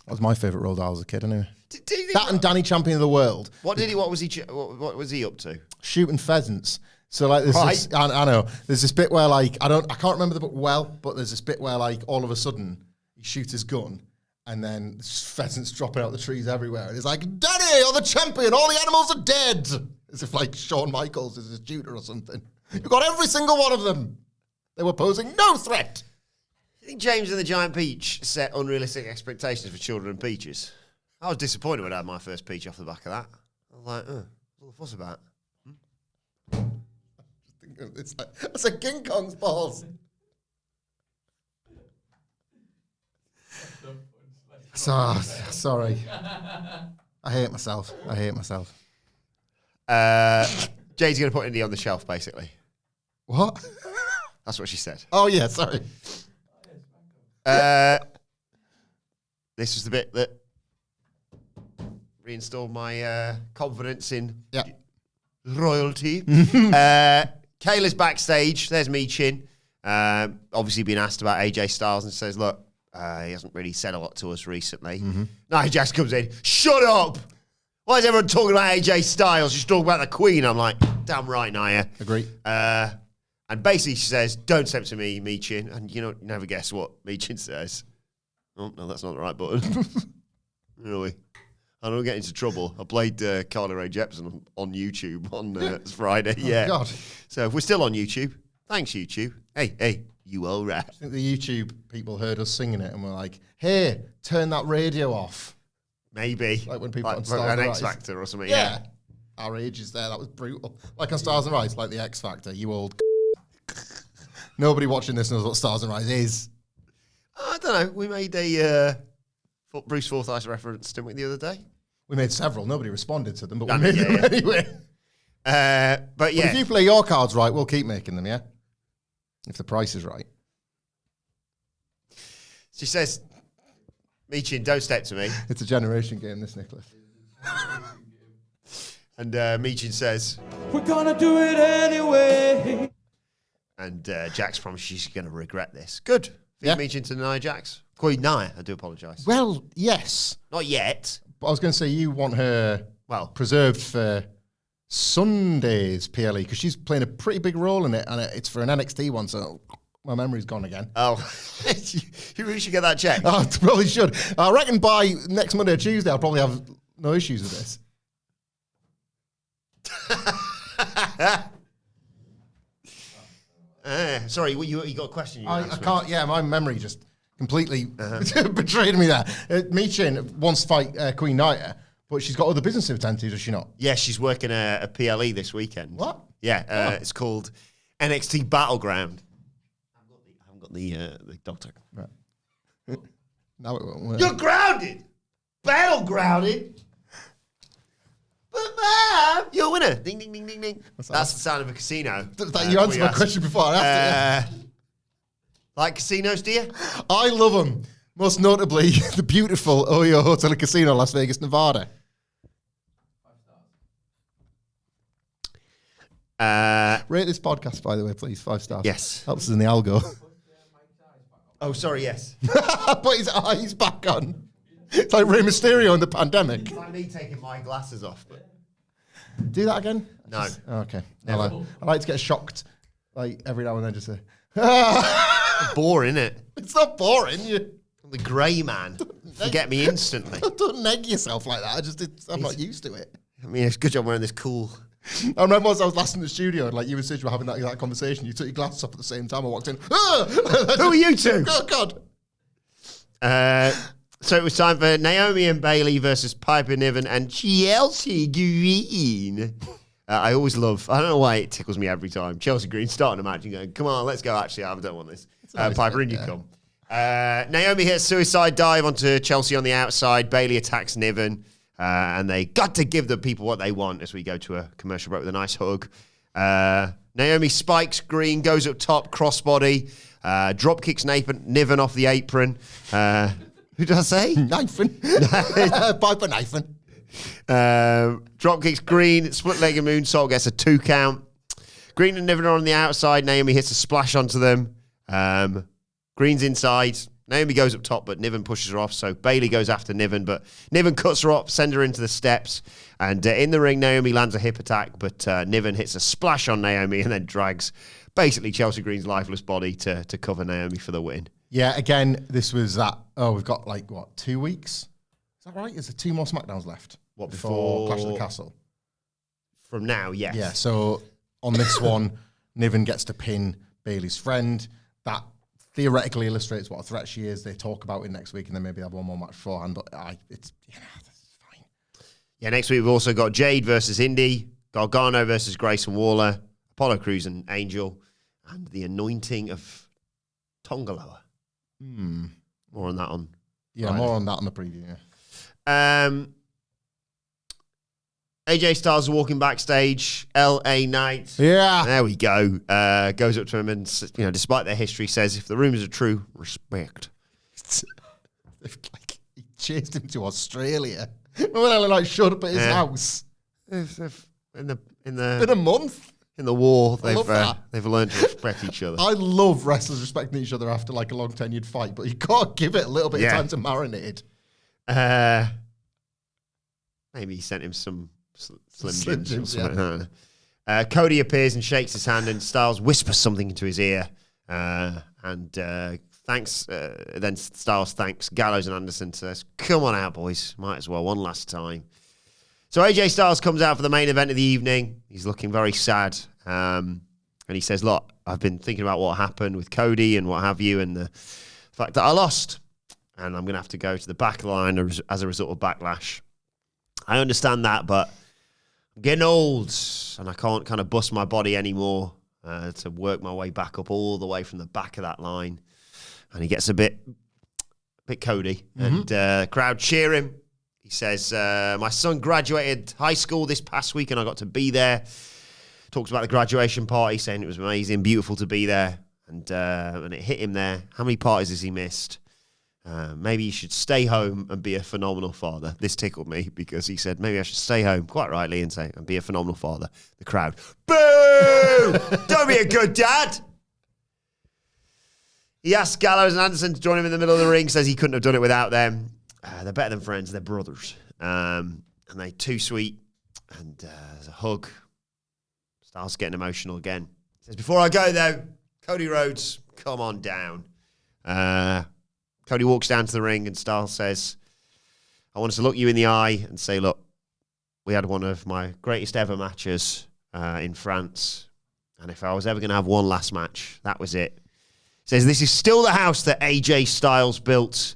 That was my favourite Roald Dahl as a kid, anyway. That and Danny Champion of the World. What was he up to? Shooting pheasants. So like, there's this, I know. There's this bit where like I can't remember the book well, but there's this bit where like all of a sudden he shoots his gun, and then pheasants dropping out the trees everywhere, and he's like, "Danny, you're the champion. All the animals are dead." As if like Shawn Michaels is his tutor or something. You got every single one of them. They were posing no threat. I think James and the Giant Peach set unrealistic expectations for children and peaches. I was disappointed when I had my first peach off the back of that. I was like, what's all the fuss about? It's like, that's a King Kong's balls. Sorry. I hate myself. Jay's going to put Indy on the shelf, basically. What? That's what she said. Oh, yeah, sorry. This was the bit that reinstalled my confidence in royalty. Kayla's backstage. There's Michin. Obviously being asked about AJ Styles and says, look, he hasn't really said a lot to us recently. Nia Jax comes in. Shut up! Why is everyone talking about AJ Styles? You're talking about the Queen. I'm like, damn right, Nia. Agree. And basically she says, don't step to me, Michin. And you never guess what Michin says. Oh, no, that's not the right button. Really? I don't get into trouble. I played Carly Rae Jepsen on YouTube on Friday. Oh, God. So if we're still on YouTube, thanks, YouTube. Hey, you all right. I think the YouTube people heard us singing it and were like, hey, turn that radio off. Maybe. Like when people on Stars Stars an and X Rise. Factor or something. Yeah. Our age is there. That was brutal. Like on Stars and Rise, like the X Factor, you old. Nobody watching this knows what Stars and Rise is. I don't know. We made a Bruce Forsyth reference, didn't we, the other day? We made several. Nobody responded to them, but we made them anyway. But yeah. If you play your cards right, we'll keep making them, yeah? If the price is right. She says, Michin, don't step to me. It's a generation game, this, Nicholas. And Michin says, we're gonna do it anyway. And Jax promises she's going to regret this. Good. Yeah. Michin to Nia Jax. Queen Nia, I do apologise. Well, yes. Not yet. But I was going to say you want her preserved for Sunday's PLE because she's playing a pretty big role in it, and it's for an NXT one, so my memory's gone again. Oh, you really should get that checked. I probably should. I reckon by next Monday or Tuesday I'll probably have no issues with this. Sorry, you got a question? I can't. Yeah, my memory just completely betrayed me there. Michin wants to fight Queen Nia, but she's got other business to attend to, does she not? Yeah, she's working a PLE this weekend. What? Yeah, it's called NXT Battleground. I haven't got the doctor. Right. Now it won't work. You're grounded. Battlegrounded. You're a winner. Ding, ding, ding, ding, ding. That's the sound of a casino. You answered my question before I asked it. Like casinos, do you? I love them. Most notably, the beautiful Oyo Hotel and Casino, Las Vegas, Nevada. 5 stars. Rate this podcast, by the way, please. 5 stars. Yes. Helps us in the algo. Oh, sorry, yes. Put his eyes back on. It's like Rey Mysterio in the pandemic. It's like me taking my glasses off. But Do that again? no. Okay. I like to get shocked, like every now and then, just say, Boring, innit? it's not boring. I'm the grey man. Forget me instantly. Don't neg yourself like that. I'm not used to it. I mean, it's a good job wearing this cool... I remember once I was last in the studio and like you and Sid were having that conversation. You took your glasses off at the same time. I walked in. Who are you two? Oh, God. So it was time for Naomi and Bailey versus Piper Niven and Chelsea Green. I always love, I don't know why it tickles me every time. Chelsea Green starting a match and going, come on, let's go. Actually, I don't want this. Piper, in you come. Naomi hits suicide dive onto Chelsea on the outside. Bailey attacks Niven. And they got to give the people what they want as we go to a commercial break with a nice hug. Naomi spikes Green, goes up top, crossbody, drop kicks Niven off the apron. Who did I say? Knifing. Piper knifing. Drop kicks Green, split-legged moonsault, gets a 2 count. Green and Niven are on the outside. Naomi hits a splash onto them. Green's inside. Naomi goes up top, but Niven pushes her off, so Bailey goes after Niven, but Niven cuts her up, sends her into the steps, and in the ring, Naomi lands a hip attack, but Niven hits a splash on Naomi and then drags basically Chelsea Green's lifeless body to cover Naomi for the win. Yeah, again, this was that, we've got 2 weeks? Is that right? Is there 2 more SmackDowns left? What, before before Clash of the Castle? From now, yes. Yeah, so on this one, Niven gets to pin Bailey's friend. That theoretically illustrates what a threat she is. They talk about it next week and then maybe have one more match beforehand, but it's fine. Yeah, next week we've also got Jade versus Indy, Gargano versus Grayson Waller, Apollo Crews and Angel, and the anointing of Tongaloa. More on that on Yeah, Friday. more on that on the preview, yeah. AJ Styles walking backstage. LA Knight. Yeah. There we go. Goes up to him and, despite their history, says, if the rumors are true, respect. He chased him to Australia. Remember when showed up at his house? In Been a month. the war, love they've learned to respect each other. I love wrestlers respecting each other after a long tenured fight, but you got to give it a little bit of time to marinate. Maybe he sent him some Slim Jims or Jims, something. Cody appears and shakes his hand, and Styles whispers something into his ear. Thanks. Then Styles thanks Gallows and Anderson. Says, "Come on out, boys. Might as well one last time." So AJ Styles comes out for the main event of the evening. He's looking very sad, and he says, "Look, I've been thinking about what happened with Cody and what have you, and the fact that I lost, and I'm going to have to go to the back line as a result of Backlash. I understand that, but I'm getting old, and I can't kind of bust my body anymore to work my way back up all the way from the back of that line." And he gets a bit Cody, and the crowd cheer him. He says, my son graduated high school this past week, and I got to be there. Talks about the graduation party, saying it was amazing, beautiful to be there, and it hit him there. How many parties has he missed? Maybe you should stay home and be a phenomenal father. This tickled me because he said, maybe I should stay home, quite rightly, and say, and be a phenomenal father. The crowd, boo! Don't be a good dad! He asks Gallows and Anderson to join him in the middle of the ring, says he couldn't have done it without them. They're better than friends, they're brothers. And they're too sweet. And there's a hug. Styles getting emotional again. He says, before I go, though, Cody Rhodes, come on down. Cody walks down to the ring and Styles says, I want us to look you in the eye and say, look, we had one of my greatest ever matches in France. And if I was ever going to have one last match, that was it. He says, this is still the house that AJ Styles built,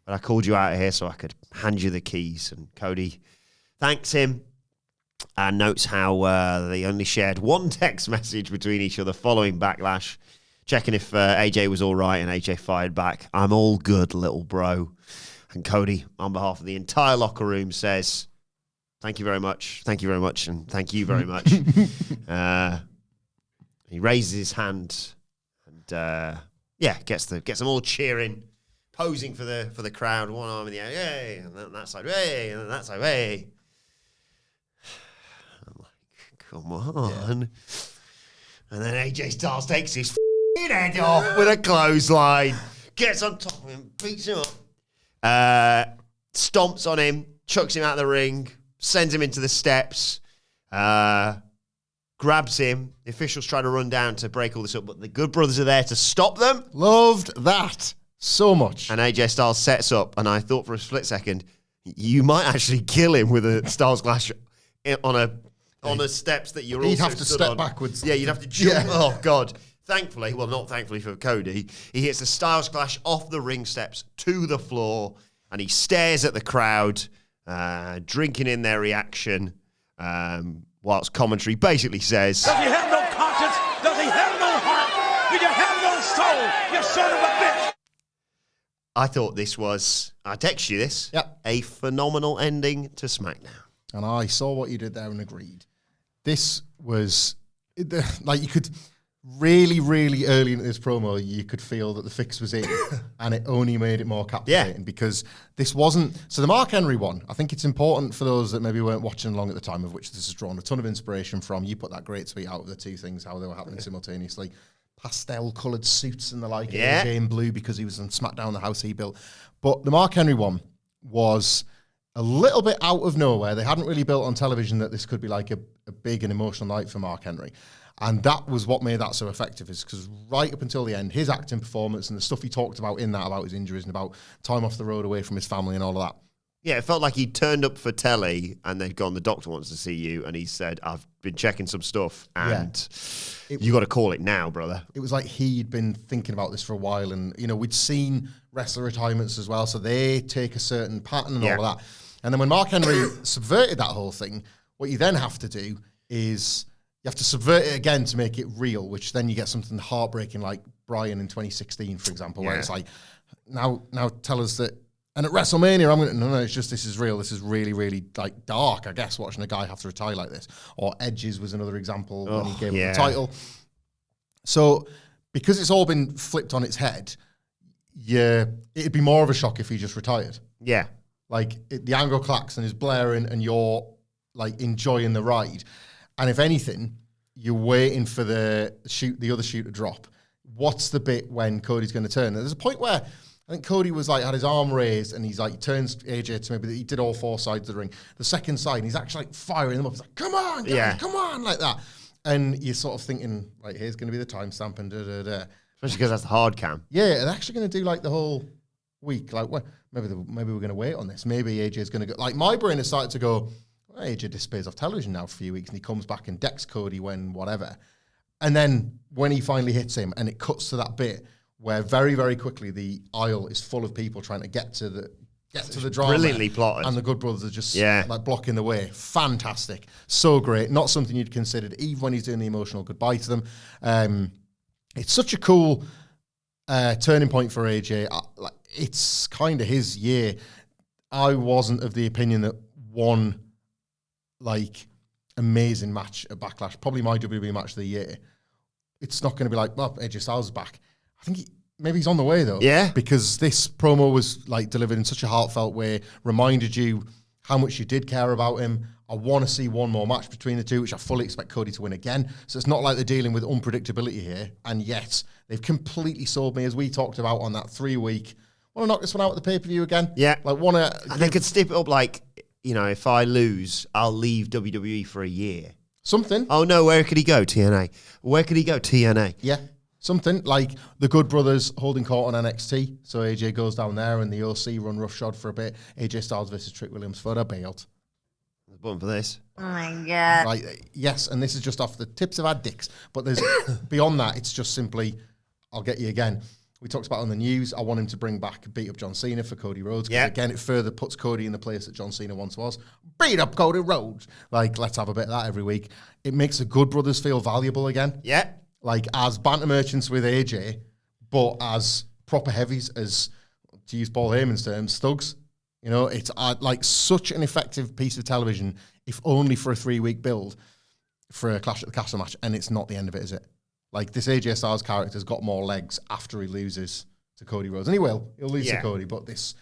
but I called you out of here so I could hand you the keys. And Cody thanks him and notes how they only shared one text message between each other following Backlash, checking if AJ was all right, and AJ fired back, I'm all good, little bro. And Cody, on behalf of the entire locker room, says, Thank you very much. Thank you very much. And thank you very much. He raises his hand and, gets them all cheering, posing for the crowd. One arm in the air, yay, and then that side, yay, and then that side, yay. I'm like, come on. And then AJ Styles takes his head off with a clothesline, gets on top of him, beats him up, stomps on him, chucks him out of the ring, sends him into the steps, grabs him. The officials try to run down to break all this up, but the Good Brothers are there to stop them. Loved that so much. And AJ Styles sets up, and I thought for a split second, you might actually kill him with a Styles Clash on a steps that you're He'd also have to stood step on. backwards. Yeah, you'd have to jump. Yeah. Oh, God. Thankfully, well, not thankfully for Cody, he hits a Styles Clash off the ring steps to the floor, and he stares at the crowd, drinking in their reaction, whilst commentary basically says, Does he have no conscience? Does he have no heart? Do you have no soul, you son of a bitch? I thought this was, I text you this, a phenomenal ending to SmackDown. And I saw what you did there and agreed. This was, like, you could really, really early in this promo, you could feel that the fix was in, and it only made it more captivating because this wasn't. So the Mark Henry one, I think it's important for those that maybe weren't watching along at the time, of which this has drawn a ton of inspiration from. You put that great tweet out of the two things, how they were happening simultaneously. Pastel-coloured suits and the like, AJ in blue because he was on SmackDown, the house he built. But the Mark Henry one was a little bit out of nowhere. They hadn't really built on television that this could be like a big and emotional night for Mark Henry. And that was what made that so effective, is because right up until the end, his acting performance and the stuff he talked about in that, about his injuries and about time off the road away from his family and all of that. Yeah, it felt like he turned up for telly and they'd gone, the doctor wants to see you. And he said, I've been checking some stuff and you got to call it now, brother. It was like he'd been thinking about this for a while. And, you know, we'd seen wrestler retirements as well. So they take a certain pattern and all of that. And then when Mark Henry subverted that whole thing, what you then have to do is you have to subvert it again to make it real, which then you get something heartbreaking like Bryan in 2016, for example, where it's like, now tell us that. And at WrestleMania, I'm going to, no, it's just, this is real. This is really, really like dark, I guess, watching a guy have to retire like this. Or Edge's was another example when he gave him the title. So because it's all been flipped on its head, it'd be more of a shock if he just retired. Yeah. Like the Anglo-Claxon is blaring and you're like enjoying the ride. And if anything, you're waiting for the other shoe to drop. What's the bit when Cody's going to turn? And there's a point where I think Cody was like, had his arm raised and he's like, turns AJ to maybe, he did all four sides of the ring. The second side, and he's actually like firing them up. He's like, come on, guys, come on, like that. And you're sort of thinking, like, here's going to be the timestamp and da-da-da. Especially because that's the hard cam. Yeah, they're actually going to do like the whole week. Like, well, maybe we're going to wait on this. Maybe AJ's going to go. Like, my brain has started to go, well, AJ disappears off television now for a few weeks and he comes back and decks Cody when whatever. And then when he finally hits him and it cuts to that bit where very, very quickly the aisle is full of people trying to get to the drama. Brilliantly plotted. And the Good Brothers are just like blocking the way. Fantastic. So great. Not something you'd considered even when he's doing the emotional goodbye to them. It's such a cool turning point for AJ. It's kind of his year. I wasn't of the opinion that one like amazing match at Backlash, probably my WWE match of the year, it's not going to be like, well, AJ Styles is back. I think maybe he's on the way, though. Yeah. Because this promo was like delivered in such a heartfelt way, reminded you how much you did care about him. I want to see one more match between the two, which I fully expect Cody to win again. So it's not like they're dealing with unpredictability here. And yet, they've completely sold me, as we talked about on that 3-week. Want to knock this one out at the pay-per-view again? Yeah. Like, want to... And they could step it up like, you know, if I lose, I'll leave WWE for a year. Something. Oh, no, where could he go? TNA. Where could he go? TNA. Yeah. Something like the Good Brothers holding court on NXT. So AJ goes down there and the OC run roughshod for a bit. AJ Styles versus Trick Williams for a belt. There's a button for this. Oh my God. Right, yes, and this is just off the tips of our dicks. But there's beyond that, it's just simply, I'll get you again. We talked about on the news, I want him to bring back beat up John Cena for Cody Rhodes. Because again, it further puts Cody in the place that John Cena once was. Beat up Cody Rhodes. Like, let's have a bit of that every week. It makes the Good Brothers feel valuable again. Yeah. Like, as banter merchants with AJ, but as proper heavies, as, to use Paul Heyman's terms, thugs. You know, it's like such an effective piece of television, if only for a 3-week build for a Clash at the Castle match, and it's not the end of it, is it? Like, this AJ Styles character's got more legs after he loses to Cody Rhodes. And he'll lose to Cody, but this,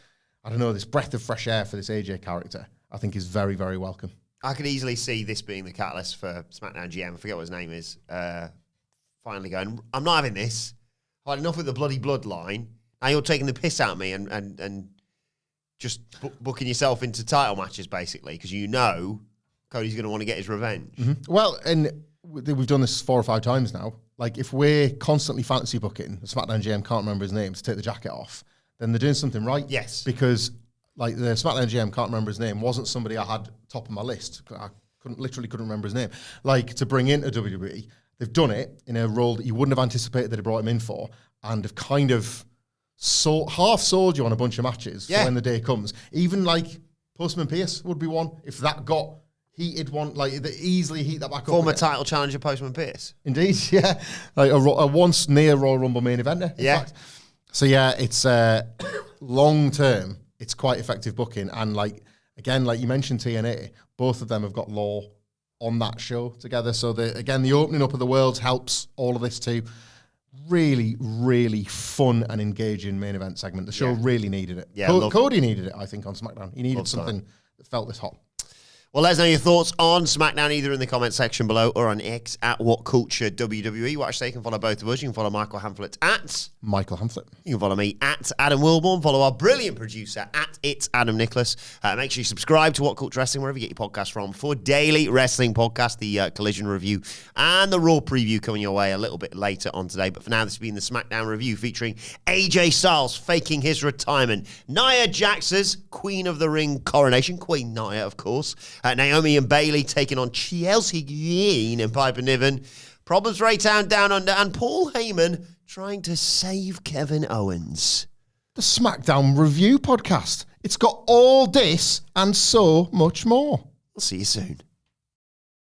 I don't know, this breath of fresh air for this AJ character, I think is very, very welcome. I could easily see this being the catalyst for SmackDown GM, I forget what his name is, finally going, I'm not having this. I've had enough with the bloody bloodline. Now you're taking the piss out of me and just booking yourself into title matches, basically, because you know Cody's going to want to get his revenge. Mm-hmm. Well, and we've done this 4 or 5 times now. Like, if we're constantly fantasy booking, the SmackDown GM can't remember his name to take the jacket off, then they're doing something right. Yes. Because, like, the SmackDown GM can't remember his name wasn't somebody I had top of my list. I literally couldn't remember his name. Like, to bring into WWE, they've done it in a role that you wouldn't have anticipated that they brought him in for, and have kind of half sold you on a bunch of matches for when the day comes. Even, like, Postman Pierce would be one. If that got heated one, like, they easily heat that back up. Former title challenger Postman Pierce. Indeed, yeah. Like a once near Royal Rumble main eventer. Yeah. Fact. So, yeah, it's long term, it's quite effective booking. And, like, again, like you mentioned TNA, both of them have got Law on that show together. So, the opening up of the worlds helps all of this too. Really, really fun and engaging main event segment. The show really needed it. Yeah, Cody needed it, I think, on SmackDown. He needed something that felt this hot. Well, let us know your thoughts on SmackDown either in the comment section below or on X at WhatCulture WWE. Watch, you can follow both of us. You can follow Michael Hamflett at Michael Hamflett. You can follow me at Adam Wilbourn. Follow our brilliant producer at It's Adam Nicholas. Make sure you subscribe to WhatCulture Wrestling wherever you get your podcast from for daily wrestling podcast, the Collision review and the Raw preview coming your way a little bit later on today. But for now, this has been the SmackDown review featuring AJ Styles faking his retirement, Nia Jax's Queen of the Ring coronation, Queen Nia, of course, Naomi and Bayley taking on Chelsea Green and Piper Niven, problems Raytown Down Under, and Paul Heyman trying to save Kevin Owens. The SmackDown Review podcast. It's got all this and so much more. We'll see you soon.